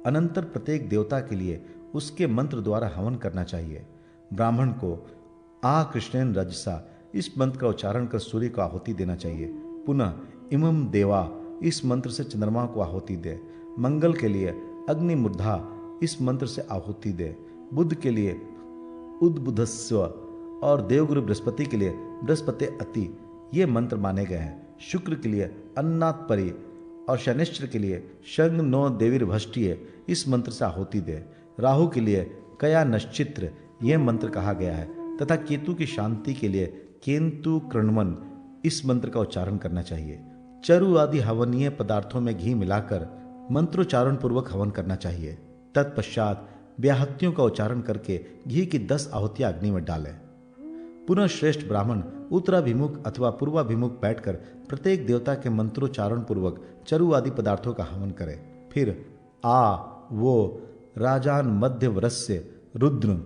अनंतर प्रत्येक देवता के लिए उसके मंत्र द्वारा हवन करना चाहिए। ब्राह्मण को आ कृष्णेन रजसा इस मंत्र का उच्चारण कर सूर्य को आहुति देना चाहिए। पुनः इमम देवा इस मंत्र से चंद्रमा को आहुति दे। मंगल के लिए अग्नि मूर्धा इस मंत्र से आहुति दे। बुध के लिए उद्बुधस्व और देवगुरु बृहस्पति के लिए बृहस्पति अति ये मंत्र माने गए हैं। शुक्र के लिए अन्नात्परि और शनिश्चर के लिए शंग नो देवीर्भष्टीय इस मंत्र से आहुति दे। राहु के लिए कया नश्चित्र यह मंत्र कहा गया है तथा केतु की शांति के लिए केन्तु कृण्वन इस मंत्र का उच्चारण करना चाहिए। चरु आदि हवनीय पदार्थों में घी मिलाकर मंत्रोच्चारण पूर्वक हवन करना चाहिए। तत्पश्चात व्याहत्यों का उच्चारण करके घी की 10 आहुतियां अग्नि में डालें। पुनः श्रेष्ठ ब्राह्मण उत्तराभिमुख अथवा पूर्वाभिमुख बैठकर प्रत्येक देवता के मंत्रोच्चारण पूर्वक चरु आदि पदार्थों का हवन करे। फिर आ वो राजान मध्य वरस्य रुद्र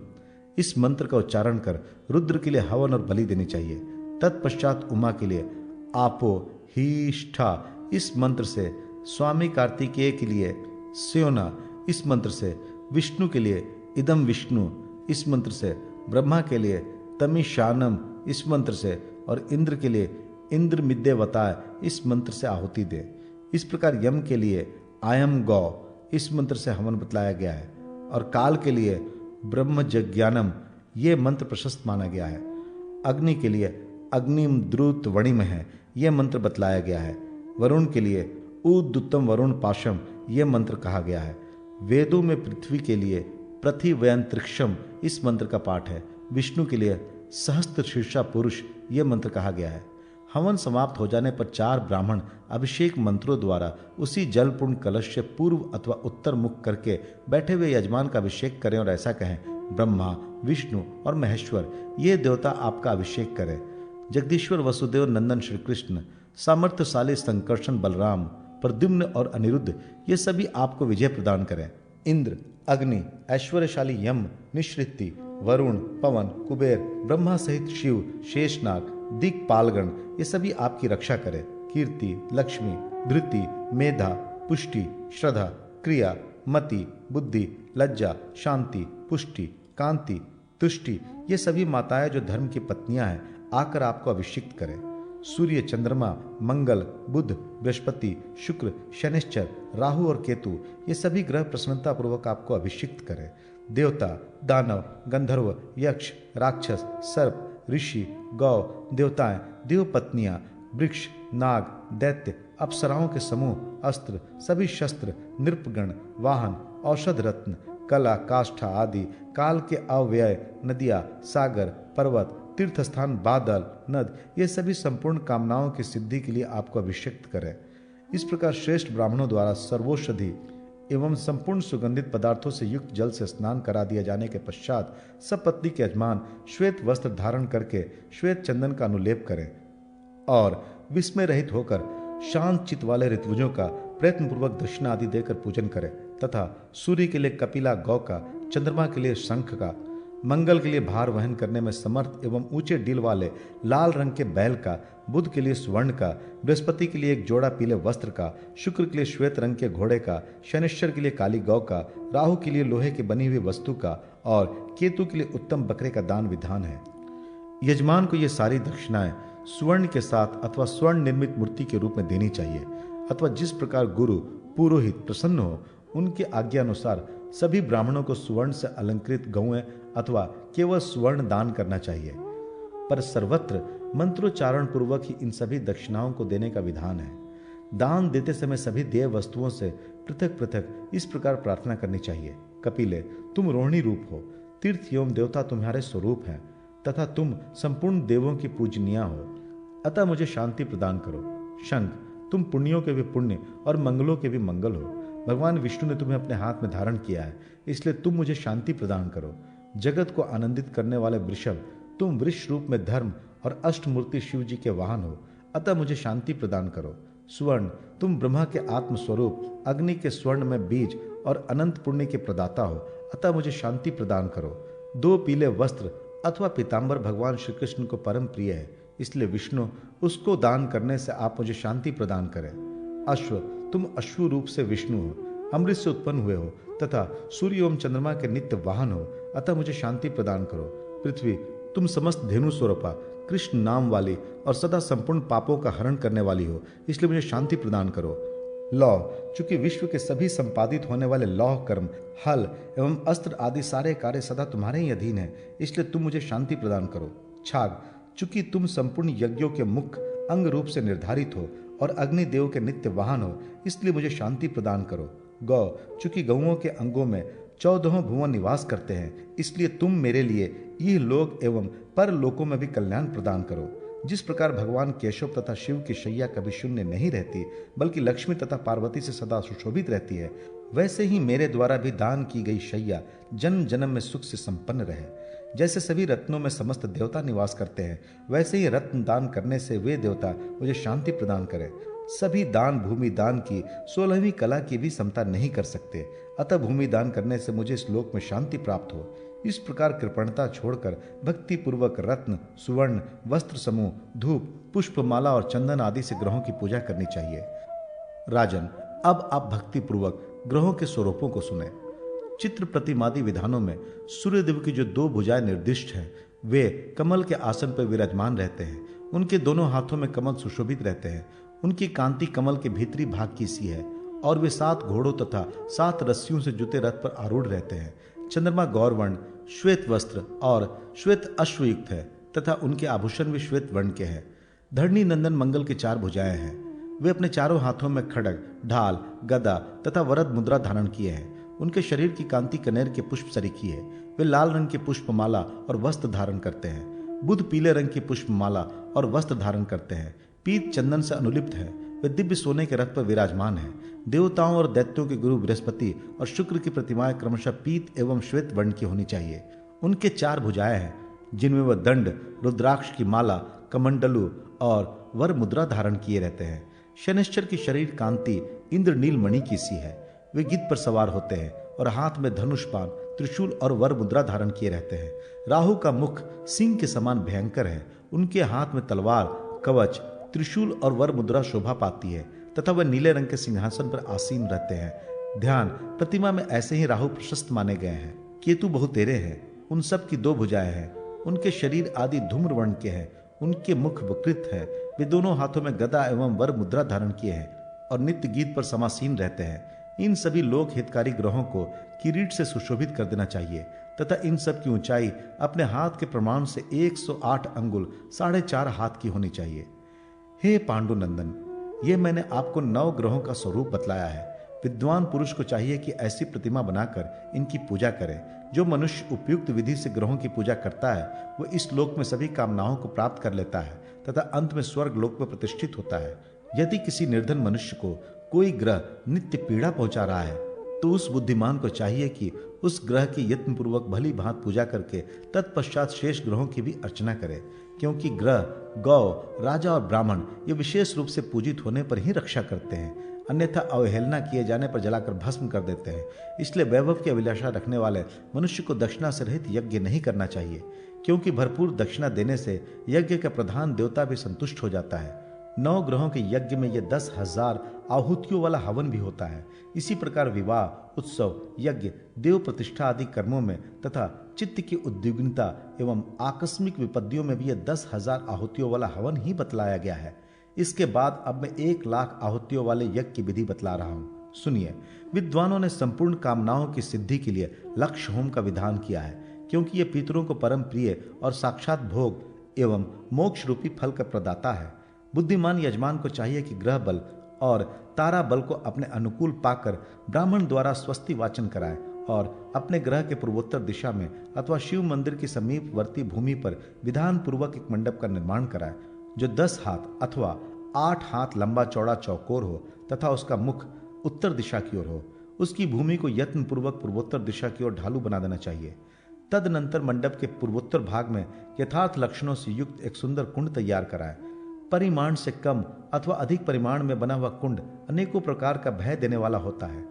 इस मंत्र का उच्चारण कर रुद्र के लिए हवन और बलि देनी चाहिए। तत्पश्चात उमा के लिए आपो हीष्ठा इस मंत्र से, स्वामी कार्तिकेय के लिए स्योना इस मंत्र से, विष्णु के लिए इदम विष्णु इस मंत्र से, ब्रह्मा के लिए तमिशानम इस मंत्र से और इंद्र के लिए इंद्र मिद्यवताय इस मंत्र से आहुति दे। इस प्रकार यम के लिए आयम गौ इस मंत्र से हवन बतलाया गया है और काल के लिए ब्रह्मजज्ञानम ये मंत्र प्रशस्त माना गया है। अग्नि के लिए अग्निम द्रुत वणिम है यह मंत्र बतलाया गया है। वरुण के लिए उद्दुतम वरुण पाशम यह मंत्र कहा गया है। वेदों में पृथ्वी के लिए पृथिव्यंतरिक्षम इस मंत्र का पाठ है। विष्णु के लिए सहस्त्र शीर्षा पुरुष यह मंत्र कहा गया है। हवन समाप्त हो जाने पर 4 ब्राह्मण अभिषेक मंत्रों द्वारा उसी जलपूर्ण कलश से पूर्व अथवा उत्तर मुख करके बैठे हुए यजमान का अभिषेक करें और ऐसा कहें, ब्रह्मा, विष्णु और महेश्वर ये देवता आपका अभिषेक करें। जगदीश्वर वसुदेव नंदन श्री कृष्ण, सामर्थ्यशाली संकर्षण बलराम, प्रद्युम्न और अनिरुद्ध ये सभी आपको विजय प्रदान करें। इंद्र, अग्नि, ऐश्वर्यशाली यम, निश्रिति, वरुण, पवन, कुबेर, ब्रह्मा सहित शिव, शेषनाग, दिक्पालगण ये सभी आपकी रक्षा करें। कीर्ति, लक्ष्मी, धृति, मेधा, पुष्टि, श्रद्धा, क्रिया, मति, बुद्धि, लज्जा, शांति, पुष्टि, कांति, तुष्टि ये सभी माताएं जो धर्म की पत्नियां हैं आकर आपको अभिषिक्त करें। सूर्य, चंद्रमा, मंगल, बुध, बृहस्पति, शुक्र, शनिश्चर, राहु और केतु ये सभी ग्रह प्रसन्नता पूर्वक आपको अभिषिक्त करें। देवता, दानव, गंधर्व, यक्ष, राक्षस, सर्प, ऋषि, गौ, देवताएं, देवपत्नियां, वृक्ष, नाग, दैत्य, अप्सराओं के समूह, अस्त्र, सभी शस्त्र, नृपगण, वाहन, औषध रत्न, कला, काष्ठा आदि, काल के अव्यय, नदियां, सागर, पर्वत, तीर्थ स्थान, बादल, नद ये सभी संपूर्ण कामनाओं की सिद्धि के लिए आपको अभिषेक करें। इस प्रकार श्रेष्ठ ब्राह्मणों द्वारा सर्वौषधि एवं संपूर्ण सुगंधित पदार्थों से युक्त जल से स्नान करा दिया जाने के पश्चात सपत्नी के यजमान श्वेत वस्त्र धारण करके श्वेत चंदन का अनुलेप करें और विस्मय रहित होकर शांत चित्त वाले ऋत्विजों का प्रयत्न पूर्वक दक्षिणा आदि देकर पूजन करे तथा सूर्य के लिए कपिला गौ का, चंद्रमा के लिए शंख का, मंगल के लिए भार वहन करने में समर्थ एवं ऊंचे डील वाले लाल रंग के बैल का, बुध के लिए स्वर्ण का, बृहस्पति के लिए एक जोड़ा पीले वस्त्र का, शुक्र के लिए श्वेत रंग के घोड़े का, शनिश्चर के लिए काली गौ का, राहु के लिए लोहे की बनी हुई वस्तु का और केतु के लिए उत्तम बकरे का दान विधान है। यजमान को ये सारी दक्षिणाएं स्वर्ण के साथ अथवा स्वर्ण निर्मित मूर्ति के रूप में देनी चाहिए अथवा जिस प्रकार गुरु पुरोहित प्रसन्न हो उनके आज्ञा अनुसार सभी ब्राह्मणों को स्वर्ण से अलंकृत गौएं अथवा केवल स्वर्ण दान करना चाहिए। पर सर्वत्र मंत्रोच्चारण पूर्वक ही इन सभी दक्षिणाओं को देने का विधान है। दान देते समय सभी देय वस्तुओं से पृथक पृथक इस प्रकार प्रार्थना करनी चाहिए। कपिले, तुम रोहिणी रूप हो, तीर्थ एवं देवता तुम्हारे स्वरूप हैं तथा तुम संपूर्ण देवों की पूजनीया हो, अतः मुझे शांति प्रदान करो। शंख, तुम पुण्यों के भी पुण्य और मंगलों के भी मंगल हो। भगवान विष्णु ने तुम्हें अपने हाथ में धारण किया है, इसलिए तुम मुझे शांति प्रदान करो। जगत को आनंदित करने वाले वृषभ, तुम वृष रूप में धर्म और अष्टमूर्ति शिव जी के वाहन हो, अतः मुझे शांति प्रदान करो। स्वर्ण, तुम ब्रह्मा के आत्म स्वरूप, अग्नि के स्वर्ण में बीज और अनंत पुण्य के प्रदाता हो, अतः मुझे शांति प्रदान करो। दो पीले वस्त्र अथवा पीतांबर भगवान श्री कृष्ण को परम प्रिय है, इसलिए विष्णु उसको दान करने से आप मुझे शांति प्रदान करें। अश्व, तुम अश्व रूप से विष्णु हो, अमृत से उत्पन्न हुए हो तथा सूर्य एवं चंद्रमा के नित्य वाहन हो, अतः मुझे शांति प्रदान करो। पृथ्वी, तुम समस्त धेनु स्वरूपा, कृष्ण नाम वाली और सदा संपूर्ण पापों का हरण करने वाली हो, इसलिए मुझे शांति प्रदान करो। लौह, चूंकि विश्व के सभी संपादित होने वाले लौह कर्म, हल एवं अस्त्र आदि सारे कार्य सदा तुम्हारे ही अधीन है, इसलिए तुम मुझे शांति प्रदान करो। छाग, चूंकि तुम संपूर्ण यज्ञों के मुख्य अंग रूप से निर्धारित हो और अग्निदेव के नित्य वाहन हो, इसलिए मुझे शांति प्रदान करो। गौ, चूंकि गौओं के अंगों में 14 भुवन निवास करते हैं, इसलिए तुम मेरे लिए यह लोक एवं पर लोकों में भी कल्याण प्रदान करो। जिस प्रकार भगवान केशव तथा शिव की शैया कभी शून्य नहीं रहती बल्कि लक्ष्मी तथा पार्वती से सदा सुशोभित रहती है, वैसे ही मेरे द्वारा भी दान की गई शैया जन्म जन्म में सुख से संपन्न रहे। जैसे सभी रत्नों में समस्त देवता निवास करते हैं, वैसे ही रत्न दान करने से वे देवता मुझे शांति प्रदान करें। सभी दान भूमि दान की 16वीं कला की भी समता नहीं कर सकते, अतः भूमि दान करने से मुझे इस लोक में शांति प्राप्त हो। इस प्रकार कृपणता छोड़कर भक्ति पूर्वक रत्न, सुवर्ण, वस्त्र समूह, धूप, पुष्पमाला और चंदन आदि से ग्रहों की पूजा करनी चाहिए। राजन, अब आप भक्ति पूर्वक ग्रहों के स्वरूपों को सुने। चित्र प्रतिमादि विधानों में सूर्यदेव की जो 2 भुजाएं निर्दिष्ट हैं, वे कमल के आसन पर विराजमान रहते हैं। उनके दोनों हाथों में कमल सुशोभित रहते हैं। उनकी कांति कमल के भीतरी भाग की सी है और वे 7 घोड़ों तथा 7 रस्सियों से जुते रथ पर आरूढ़ रहते हैं। चंद्रमा गौरवर्ण, श्वेत वस्त्र और श्वेत अश्वयुक्त है तथा उनके आभूषण भी श्वेत वर्ण के हैं। धरणी नंदन मंगल की 4 भुजाएं हैं। वे अपने चारों हाथों में खड्ग, ढाल, गदा तथा वरद मुद्रा धारण किए हैं। उनके शरीर की कांति कनेर के पुष्प सरीखी है। वे लाल रंग की पुष्पमाला और वस्त्र धारण करते हैं। बुध पीले रंग की पुष्पमाला और वस्त्र धारण करते हैं। पीत चंदन से अनुलिप्त है। वे दिव्य सोने के रथ पर विराजमान हैं। देवताओं और दैत्यों के गुरु बृहस्पति और शुक्र की प्रतिमाएं क्रमशः पीत एवं श्वेत वर्ण की होनी चाहिए। उनके 4 भुजाएं हैं, जिनमें वह दंड, रुद्राक्ष की माला, कमंडलू और वर मुद्रा धारण किए रहते हैं। शनिश्चर की शरीर कांति इंद्रनील मणि की सी है। वे गिद्ध पर सवार होते हैं और हाथ में धनुष बाण, त्रिशूल और वर मुद्रा धारण किए रहते हैं। राहु का मुख सिंह के समान भयंकर है। उनके हाथ में तलवार, कवच, त्रिशूल और वर मुद्रा शोभा पाती है तथा वह नीले रंग के सिंहासन पर आसीन रहते हैं। ध्यान, प्रतिमा में ऐसे ही राहु प्रशस्त माने गए हैं। केतु बहुतेरे हैं। उन सब की 2 भुजाएं हैं। उनके शरीर आदि धूम्र वर्ण के हैं। उनके मुख वकृत है। वे दोनों हाथों में गदा एवं वर मुद्रा धारण किए हैं और नित्य गीत पर समासीन रहते हैं। इन सभी लोक हितकारी ग्रहों को किरीट से सुशोभित कर देना चाहिए तथा इन सब की ऊंचाई अपने हाथ के प्रमाण से 108 अंगुल 4.5 हाथ की होनी चाहिए। हे पांडुनंदन, ये मैंने आपको 9 ग्रहों का स्वरूप बतलाया है। विद्वान पुरुष को चाहिए कि ऐसी प्रतिमा बनाकर इनकी पूजा करे। जो मनुष्य उपयुक्त विधि से ग्रहों की पूजा करता है, वो इस लोक में सभी कामनाओं को प्राप्त कर लेता है तथा अंत में स्वर्ग लोक में प्रतिष्ठित होता है। यदि किसी निर्धन मनुष्य को कोई ग्रह नित्य पीड़ा पहुंचा रहा है, तो उस बुद्धिमान को चाहिए कि उस ग्रह की यत्नपूर्वक भली भांत पूजा करके तत्पश्चात शेष ग्रहों की भी अर्चना करे। क्योंकि ग्रह, गौ, राजा और ब्राह्मण ये विशेष रूप से पूजित होने पर ही रक्षा करते हैं, अन्यथा अवहेलना किए जाने पर जलाकर भस्म कर देते हैं। इसलिए वैभव की अभिलाषा रखने वाले मनुष्य को दक्षिणा से रहित यज्ञ नहीं करना चाहिए, क्योंकि भरपूर दक्षिणा देने से यज्ञ का प्रधान देवता भी संतुष्ट हो जाता है। 9 ग्रहों के यज्ञ में यह 10,000 आहुतियों वाला हवन भी होता है। इसी प्रकार विवाह, उत्सव, यज्ञ, देव प्रतिष्ठा आदि कर्मों में तथा चित्त की उद्विग्नता एवं आकस्मिक विपत्तियों में भी यह 10,000 आहुतियों वाला हवन ही बतलाया गया है। इसके बाद अब मैं 1,00,000 आहुतियों वाले यज्ञ की विधि बतला रहा हूँ। सुनिए, विद्वानों ने संपूर्ण कामनाओं की सिद्धि के लिए लक्ष्य होम का विधान किया है, क्योंकि यह पितरों को परम प्रिय और साक्षात भोग एवं मोक्ष रूपी फल का प्रदाता है। बुद्धिमान यजमान को चाहिए कि ग्रह बल और तारा बल को अपने अनुकूल पाकर ब्राह्मण द्वारा स्वस्ति वाचन कराए और अपने ग्रह के पूर्वोत्तर दिशा में अथवा शिव मंदिर की समीपवर्ती भूमि पर विधान पूर्वक एक मंडप का निर्माण कराए, जो 10 हाथ अथवा 8 हाथ लंबा चौड़ा चौकोर हो तथा उसका मुख उत्तर दिशा की ओर हो। उसकी भूमि को यत्न पूर्वक पूर्वोत्तर दिशा की ओर ढालू बना देना चाहिए। तदनंतर मंडप के पूर्वोत्तर भाग में यथार्थ लक्षणों से युक्त एक सुंदर कुंड तैयार कराए। परिमाण से कम अथवा अधिक परिमाण में बना हुआ कुंड अनेकों प्रकार का भय देने वाला होता है,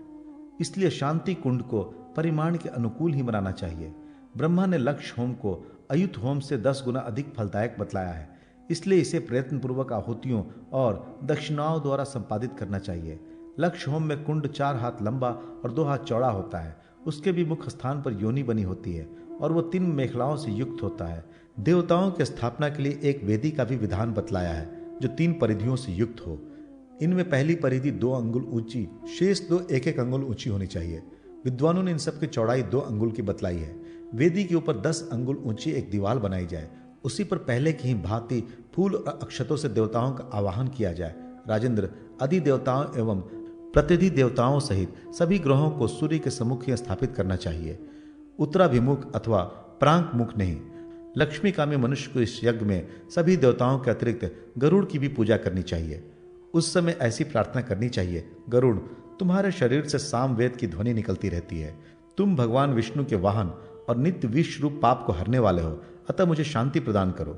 इसलिए शांति कुंड को परिमाण के अनुकूल ही बनाना चाहिए। ब्रह्मा ने लक्ष्य होम को अयुत होम से 10 गुना अधिक फलदायक बतलाया है, इसलिए इसे प्रयत्नपूर्वक आहुतियों और दक्षिणाओं द्वारा संपादित करना चाहिए। लक्ष्य होम में कुंड 4 हाथ लंबा और 2 हाथ चौड़ा होता है। उसके भी मुख्य स्थान पर योनि बनी होती है और वो 3 मेखलाओं से युक्त होता है। देवताओं की स्थापना के लिए एक वेदी का भी विधान बतलाया है, जो 3 परिधियों से युक्त हो। इनमें पहली परिधि 2 अंगुल ऊंची, शेष 2 1-1 अंगुल ऊंची होनी चाहिए। विद्वानों ने इन सब की चौड़ाई 2 अंगुल की बतलाई है। वेदी के ऊपर 10 अंगुल ऊंची एक दीवार बनाई जाए, उसी पर पहले की ही भांति फूल और अक्षतों से देवताओं का आवाहन किया जाए। राजेंद्र, अधि देवताओं एवं प्रतिधि देवताओं सहित सभी ग्रहों को सूर्य के सम्मुख ही स्थापित करना चाहिए, उत्तराभिमुख अथवा प्रांक मुख नहीं। लक्ष्मी कामी मनुष्य को इस यज्ञ में सभी देवताओं के अतिरिक्त गरुड़ की भी पूजा करनी चाहिए। उस समय ऐसी प्रार्थना करनी चाहिए, गरुड़, तुम्हारे शरीर से सामवेद की ध्वनि निकलती रहती है। तुम भगवान विष्णु के वाहन और नित्य विष रूप पाप को हरने वाले हो, अतः मुझे शांति प्रदान करो।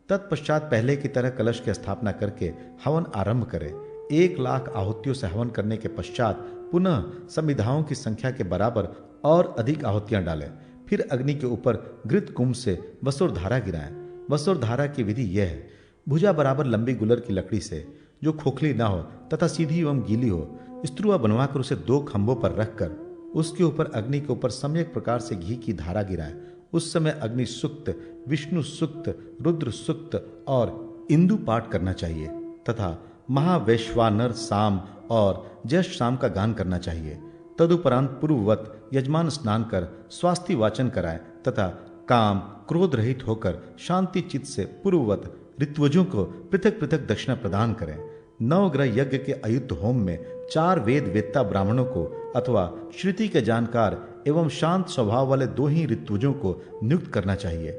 तत्पश्चात पहले की तरह कलश की स्थापना करके हवन आरंभ करें। 1,00,000 आहुतियों से हवन करने के पश्चात पुनः समिधाओं की संख्या के बराबर और अधिक आहुतियां डालें। फिर अग्नि के ऊपर घृत कुंभ से वसुर धारा गिराएं। वसुर धारा की विधि यह है, भुजा बराबर लंबी गुलर की लकड़ी से, जो खोखली ना हो तथा सीधी एवं गीली हो, स्त्रुआ बनवाकर उसे 2 खंभों पर रखकर उसके ऊपर अग्नि के ऊपर सम्यक प्रकार से घी की धारा गिराएं। उस समय अग्नि सूक्त, विष्णु सूक्त, रुद्र सूक्त और इंदु पाठ करना चाहिए तथा महावैश्वानर साम और जय शाम का गान करना चाहिए। तदुपरांत पूर्ववत यजमान स्नान कर स्वास्थ्य वाचन कराए तथा काम क्रोध रहित होकर शांति चित्त से पूर्ववत ऋत्वजों को पृथक पृथक दक्षिणा प्रदान करें। 9 ग्रह यज्ञ के अयुत होम में 4 वेद वेत्ता ब्राह्मणों को अथवा श्रुति के जानकार एवं शांत स्वभाव वाले 2 ही ऋत्वजों को नियुक्त करना चाहिए।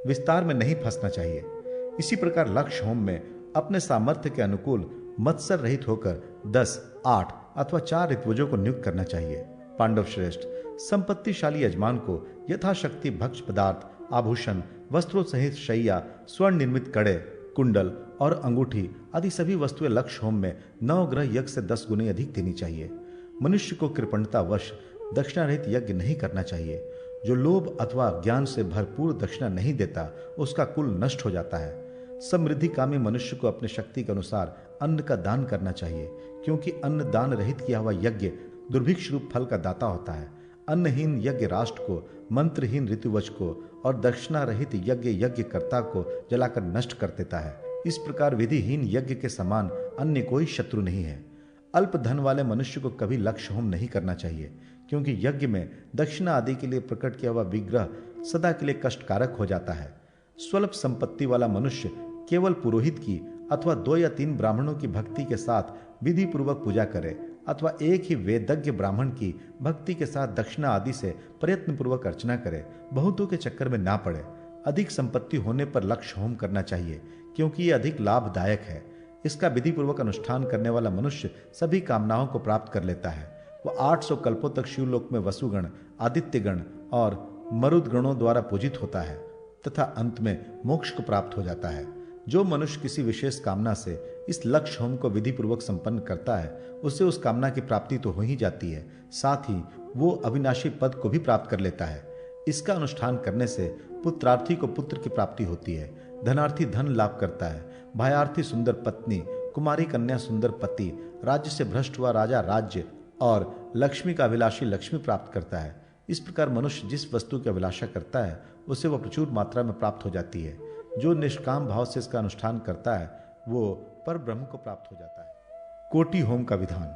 विस्तार में नहीं फंसना चाहिए। इसी प्रकार लक्ष्य होम में अपने सामर्थ्य के अनुकूल मत्सर रहित होकर 10, 8 अथवा 4 ऋत्वजों को नियुक्त करना चाहिए। पांडव श्रेष्ठ, संपत्तिशाली यजमान को यथाशक्ति भक्ष्य पदार्थ, आभूषण, वस्त्रों सहित शैया, स्वर्ण निर्मित कड़े, कुंडल और अंगूठी आदि सभी वस्तुएं लक्ष्य होम में 9 ग्रह यज्ञ से 10 गुने अधिक देनी चाहिए। मनुष्य को कृपणतावश दक्षिणा रहित यज्ञ नहीं करना चाहिए। जो लोभ अथवा ज्ञान से भरपूर दक्षिणा नहीं देता, उसका कुल नष्ट हो जाता है। समृद्धि कामी मनुष्य को अपने शक्ति के अनुसार अन्न का दान करना चाहिए, क्योंकि अन्न दान रहित किया हुआ यज्ञ दुर्भिक्ष रूप फल का दाता होता है। अन्नहीन यज्ञ राष्ट्र को, मंत्रहीन ऋतुवच को और दक्षिणा रहित यज्ञ यज्ञकर्ता को जलाकर नष्ट कर देता है। इस प्रकार विधिहीन यज्ञ के समान अन्य कोई शत्रु नहीं है। अल्प धन वाले मनुष्य को कभी लक्ष्य होम नहीं करना चाहिए, क्योंकि यज्ञ में दक्षिणा आदि के लिए प्रकट किया हुआ विग्रह सदा के लिए कष्टकारक हो जाता है। स्वल्प संपत्ति वाला मनुष्य केवल पुरोहित की अथवा 2 या 3 ब्राह्मणों की भक्ति के साथ विधि पूर्वक पूजा करे अथवा एक ही वेदज्ञ ब्राह्मण की भक्ति के साथ दक्षिणा आदि से प्रयत्न पूर्वक अर्चना करे, बहुतों के चक्कर में ना पड़े। अधिक संपत्ति होने पर लक्ष्य होम करना चाहिए, क्योंकि यह अधिक लाभदायक है। इसका विधि पूर्वक अनुष्ठान करने वाला मनुष्य सभी कामनाओं को प्राप्त कर लेता है। वह 800 कल्पों तक शिवलोक में वसुगण, आदित्यगण और मरुदगणों द्वारा पूजित होता है। तथा अंत में मोक्ष को प्राप्त हो जाता है। जो मनुष्य किसी विशेष कामना से इस लक्ष्य होम को विधि पूर्वक संपन्न करता है, उसे उस कामना की प्राप्ति तो हो ही जाती है, साथ ही वो अविनाशी पद को भी प्राप्त कर लेता है। इसका अनुष्ठान करने से पुत्रार्थी को पुत्र की प्राप्ति होती है, धनार्थी धन लाभ करता है, भायार्थी सुंदर पत्नी, कुमारी कन्या सुंदर पति, राज्य से भ्रष्ट हुआ राजा राज्य और लक्ष्मी का अभिलाषी लक्ष्मी प्राप्त करता है। इस प्रकार मनुष्य जिस वस्तु की अभिलाषा करता है उसे वह प्रचुर मात्रा में प्राप्त हो जाती है। जो निष्काम भाव से इसका अनुष्ठान करता है वो पर ब्रह्म को प्राप्त हो जाता है। कोटि होम का विधान।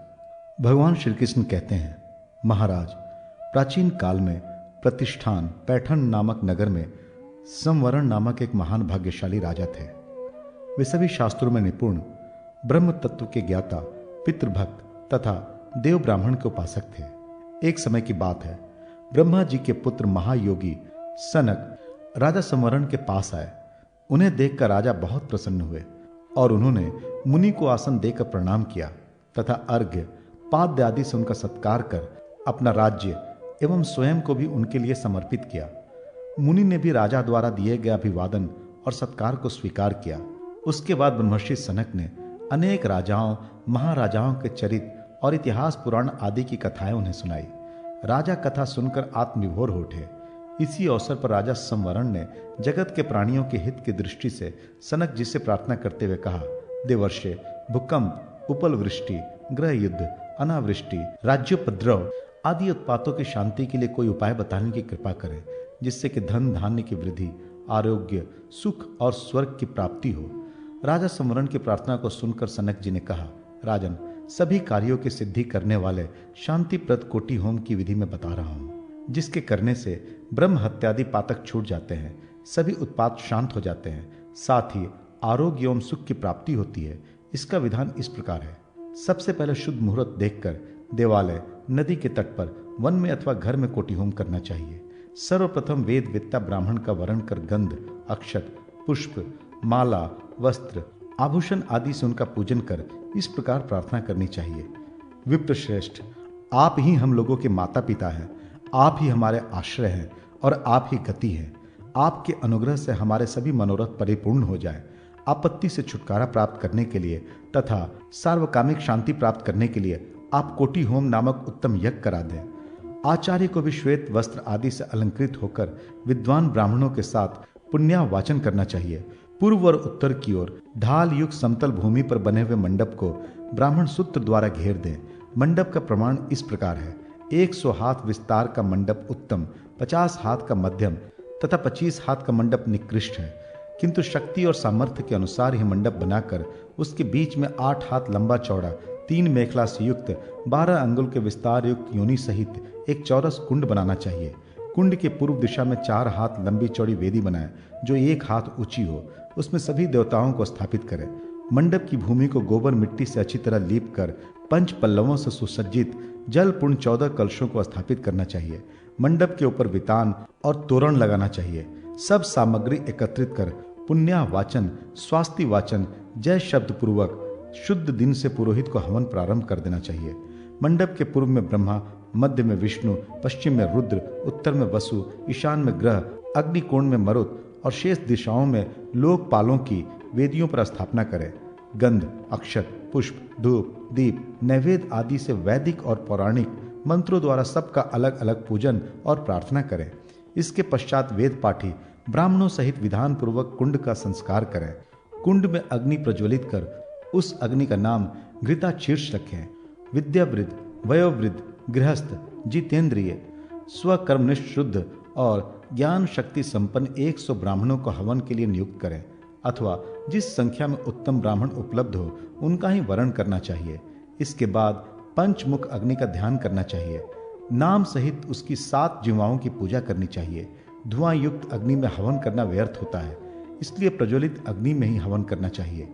भगवान श्री कृष्ण कहते हैं, महाराज, प्राचीन काल में प्रतिष्ठान पैठण नामक नगर में संवरण नामक एक महान भाग्यशाली राजा थे। वे सभी शास्त्रों में निपुण, ब्रह्म तत्व के ज्ञाता, पितृभक्त तथा देव ब्राह्मण के उपासक थे। एक समय की बात है, ब्रह्मा जी के पुत्र महायोगी सनक राजा संवरण के पास आए। उन्हें देखकर राजा बहुत प्रसन्न हुए और उन्होंने मुनि को आसन देकर प्रणाम किया तथा अर्घ्य पाद्य आदि से उनका सत्कार कर अपना राज्य एवं स्वयं को भी उनके लिए समर्पित किया। मुनि ने भी राजा द्वारा दिए गए अभिवादन और सत्कार को स्वीकार किया। उसके बाद ब्रह्मर्षि सनक ने अनेक राजाओं महाराजाओं के चरित्र और इतिहास पुराण आदि की कथाएं उन्हें सुनाई। राजा कथा सुनकर आत्मविभोर हो उठे। इसी अवसर पर राजा संवरण ने जगत के प्राणियों के हित की दृष्टि से सनक जी से प्रार्थना करते हुए कहा, देवर्षे, भूकंप, उपल वृष्टि, ग्रह युद्ध, अनावृष्टि, राज्योपद्रव आदि उत्पातों की शांति के लिए कोई उपाय बताने की कृपा करें, जिससे कि धन धान्य की वृद्धि, आरोग्य, सुख और स्वर्ग की प्राप्ति हो। राजा संवरण की प्रार्थना को सुनकर सनक जी ने कहा, राजन, सभी कार्यों की सिद्धि करने वाले शांतिप्रद कोटि होम की विधि में बता रहा हूं, जिसके करने से ब्रह्म हत्यादि पातक छूट जाते हैं, सभी उत्पात शांत हो जाते हैं, साथ ही आरोग्य एवं सुख की प्राप्ति होती है। इसका विधान इस प्रकार है। सबसे पहले शुद्ध मुहूर्त देखकर देवालय, नदी के तट पर, वन में अथवा घर में कोटि होम करना चाहिए। सर्वप्रथम वेद वेत्ता ब्राह्मण का वर्ण कर गंध, अक्षत, पुष्प, माला, वस्त्र, आभूषण आदि से उनका पूजन कर इस प्रकार प्रार्थना करनी चाहिए, विप्रश्रेष्ठ, आप ही हम लोगों के माता पिता हैं, आप ही हमारे आश्रय हैं और आप ही गति हैं। आपके अनुग्रह से हमारे सभी मनोरथ परिपूर्ण हो जाए। आपत्ति से छुटकारा प्राप्त करने के लिए तथा सार्वकामिक शांति प्राप्त करने के लिए आप कोटि होम नामक उत्तम यज्ञ करा दें। आचार्य को भी श्वेत वस्त्र आदि से अलंकृत होकर विद्वान ब्राह्मणों के साथ पुण्यावाचन करना चाहिए। पूर्व और उत्तर की ओर ढाल युक्त समतल भूमि पर बने हुए मंडप को ब्राह्मण सूत्र द्वारा घेर दें। मंडप का प्रमाण इस प्रकार है, 100 हाथ विस्तार का मंडप उत्तम, 50 हाथ का मध्यम तथा 25 हाथ का मंडप निकृष्ट है, किंतु शक्ति और सामर्थ्य के अनुसार ही मंडप बनाकर उसके बीच में 8 हाथ लंबा चौड़ा, 3 मेखला से युक्त, 12 अंगुल के विस्तार युक्त योनि सहित एक चौरस कुंड बनाना चाहिए। कुंड के पूर्व दिशा में 4 हाथ लंबी चौड़ी वेदी बनाए जो 1 हाथ ऊंची हो, उसमें सभी देवताओं को स्थापित करें। मंडप की भूमि को गोबर मिट्टी से अच्छी तरह लीप कर 5 पल्लवों से सुसज्जित जल पूर्ण 14 कलशों को स्थापित करना चाहिए। मंडप के ऊपर वितान और तोरण लगाना चाहिए। सब सामग्री एकत्रित कर पुण्यावाचन, स्वास्ति वाचन, जय शब्द पूर्वक शुद्ध दिन से पुरोहित को हवन प्रारंभ कर देना चाहिए। मंडप के पूर्व में ब्रह्मा, मध्य में विष्णु, पश्चिम में रुद्र, उत्तर में वसु, ईशान में ग्रह, अग्निकोण में मरुत और शेष दिशाओं में लोकपालों की वेदियों पर स्थापना करें। गंध, अक्षत, पुष्प, धूप, दीप, नैवेद्य आदि से वैदिक और पौराणिक मंत्रों द्वारा सबका अलग अलग पूजन और प्रार्थना करें। इसके पश्चात वेद पाठी ब्राह्मणों सहित विधान पूर्वक कुंड का संस्कार करें। कुंड में अग्नि प्रज्वलित कर उस अग्नि का नाम घृताशीर्ष रखें। विद्यावृद्ध, वयोवृद्ध, गृहस्थ, जितेंद्रिय, स्वकर्मनिष्ठ शुद्ध और ज्ञान शक्ति संपन्न 100 ब्राह्मणों को हवन के लिए नियुक्त करें, अथवा जिस संख्या में उत्तम ब्राह्मण उपलब्ध हो उनका ही वरण करना चाहिए। इसके बाद पंचमुख अग्नि का ध्यान करना चाहिए। नाम सहित उसकी 7 जिह्वाओं की पूजा करनी चाहिए। धुआं युक्त अग्नि में हवन करना व्यर्थ होता है, इसलिए प्रज्वलित अग्नि में ही हवन करना चाहिए।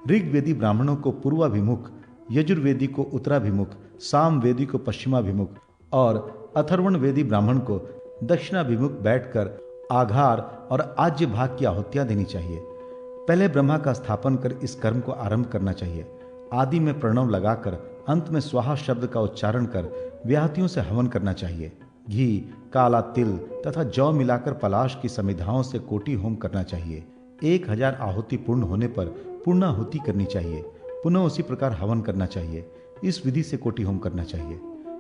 ऋग्वेदी ब्राह्मणों को पूर्वाभिमुख, यजुर्वेदी को उत्तराभिमुख, सामवेदी को पश्चिमाभिमुख और अथर्वण वेदी ब्राह्मण को दक्षिणाभिमुख बैठकर आघार और आज्य भाग की आहुतियां देनी चाहिए। पहले ब्रह्मा का स्थापन कर इस कर्म को आरंभ करना चाहिए। आदि में प्रणव लगाकर अंत में स्वाहा शब्द का उच्चारण कर व्याहतियों से हवन करना चाहिए। घी, काला तिल तथा जौ मिलाकर पलाश की समिधाओं से कोटि होम करना चाहिए। 1000 आहुति पूर्ण होने पर पूर्णाहुति करनी चाहिए। पुनः उसी प्रकार हवन करना चाहिए। इस विधि से कोटि होम करना चाहिए।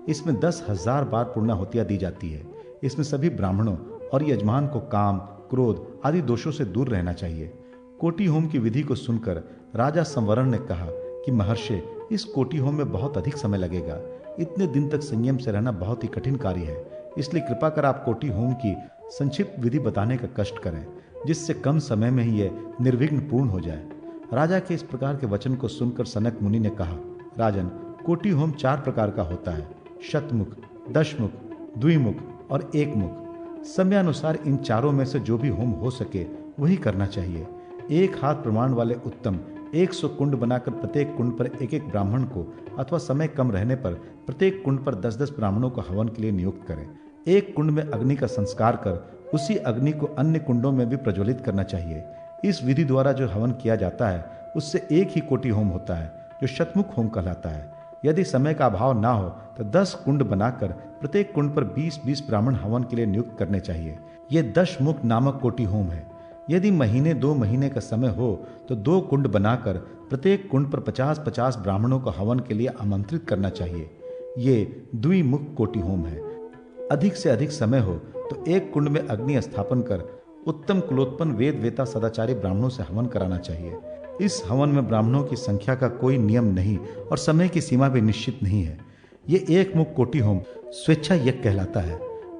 इसमें 10,000 बार पूर्णाहुतियां दी जाती है। इसमें सभी ब्राह्मणों और यजमान को काम, क्रोध आदि दोषों से दूर रहना चाहिए। कोटि होम की विधि को सुनकर राजा संवरण ने कहा कि महर्षि, इस कोटि होम में बहुत अधिक समय लगेगा। इतने दिन तक संयम से रहना बहुत ही कठिन कार्य है। इसलिए कृपा कर आप कोटि होम की संक्षिप्त विधि बताने का कष्ट करें, जिससे कम समय में ही यह निर्विघ्न पूर्ण हो जाए। राजा के इस प्रकार के वचन को सुनकर सनक मुनि ने कहा, राजन, कोटि होम 4 प्रकार का होता है, शतमुख, दशमुख, द्विमुख और एकमुख। समयानुसार इन चारों में से जो भी होम हो सके वही करना चाहिए। 1 हाथ प्रमाण वाले उत्तम 100 कुंड बनाकर प्रत्येक कुंड पर एक एक ब्राह्मण को, अथवा समय कम रहने पर प्रत्येक कुंड पर 10-10 ब्राह्मणों को हवन के लिए नियुक्त करें। एक कुंड में अग्नि का संस्कार कर उसी अग्नि को अन्य कुंडों में भी प्रज्वलित करना चाहिए। इस विधि द्वारा जो हवन किया जाता है उससे एक ही कोटि होम होता है, जो शतमुख होम कहलाता है। यदि समय का अभाव ना हो तो 10 कुंड बनाकर प्रत्येक कुंड पर 20-20 ब्राह्मण हवन के लिए नियुक्त करने चाहिए। ये दशमुख नामक कोटि होम है। यदि महीने 2 महीने का समय हो तो 2 कुंड बनाकर प्रत्येक कुंड पर 50-50 ब्राह्मणों को हवन के लिए आमंत्रित करना चाहिए। ये द्विमुख कोटि होम है। अधिक से अधिक समय हो तो एक कुंड में अग्नि स्थापन कर उत्तम कुलोत्पन्न वेद वेता सदाचारी ब्राह्मणों से हवन कराना चाहिए। इस हवन में ब्राह्मणों की संख्या का कोई नियम नहीं और समय की सीमा भी निश्चित नहीं है। ये एक मुख कोटि होम स्वेच्छा यज्ञ कहलाता है।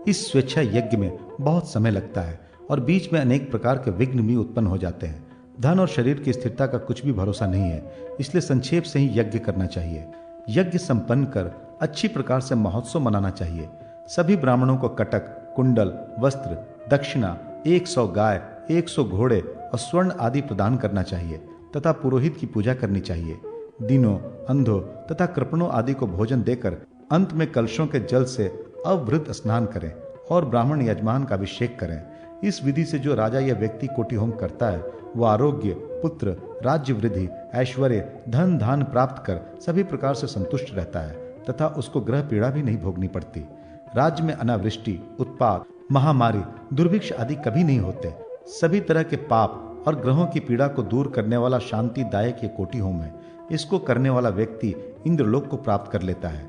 इस स्वेच्छा यज्ञ में बहुत समय लगता है और बीच में अनेक प्रकार के विघ्न भी उत्पन्न हो जाते हैं। धन और शरीर की स्थिरता का कुछ भी भरोसा नहीं है, इसलिए संक्षेप से ही यज्ञ करना चाहिए। यज्ञ संपन्न कर अच्छी प्रकार से महोत्सव मनाना चाहिए। सभी ब्राह्मणों को कटक, कुंडल, वस्त्र, दक्षिणा, 100 गाय, 100 घोड़े और स्वर्ण आदि प्रदान करना चाहिए तथा पुरोहित की पूजा करनी चाहिए। दीनों, अंधों तथा कृपणों आदि को भोजन देकर अंत में कलशों के जल से अवृत स्नान करें और ब्राह्मण यजमान का अभिषेक करें। इस विधि से जो राजा या व्यक्ति कोटि होम करता है वह आरोग्य, पुत्र, राज्य वृद्धि, ऐश्वर्य, धन धान प्राप्त कर सभी प्रकार से संतुष्ट रहता है तथा उसको ग्रह पीड़ा भी नहीं भोगनी पड़ती। राज्य में अनावृष्टि, उत्पात, महामारी, दुर्भिक्ष आदि कभी नहीं होते। सभी तरह के पाप और ग्रहों की पीड़ा को दूर करने वाला शांतिदायक ये कोटि होम है। इसको करने वाला व्यक्ति इंद्रलोक को प्राप्त कर लेता है।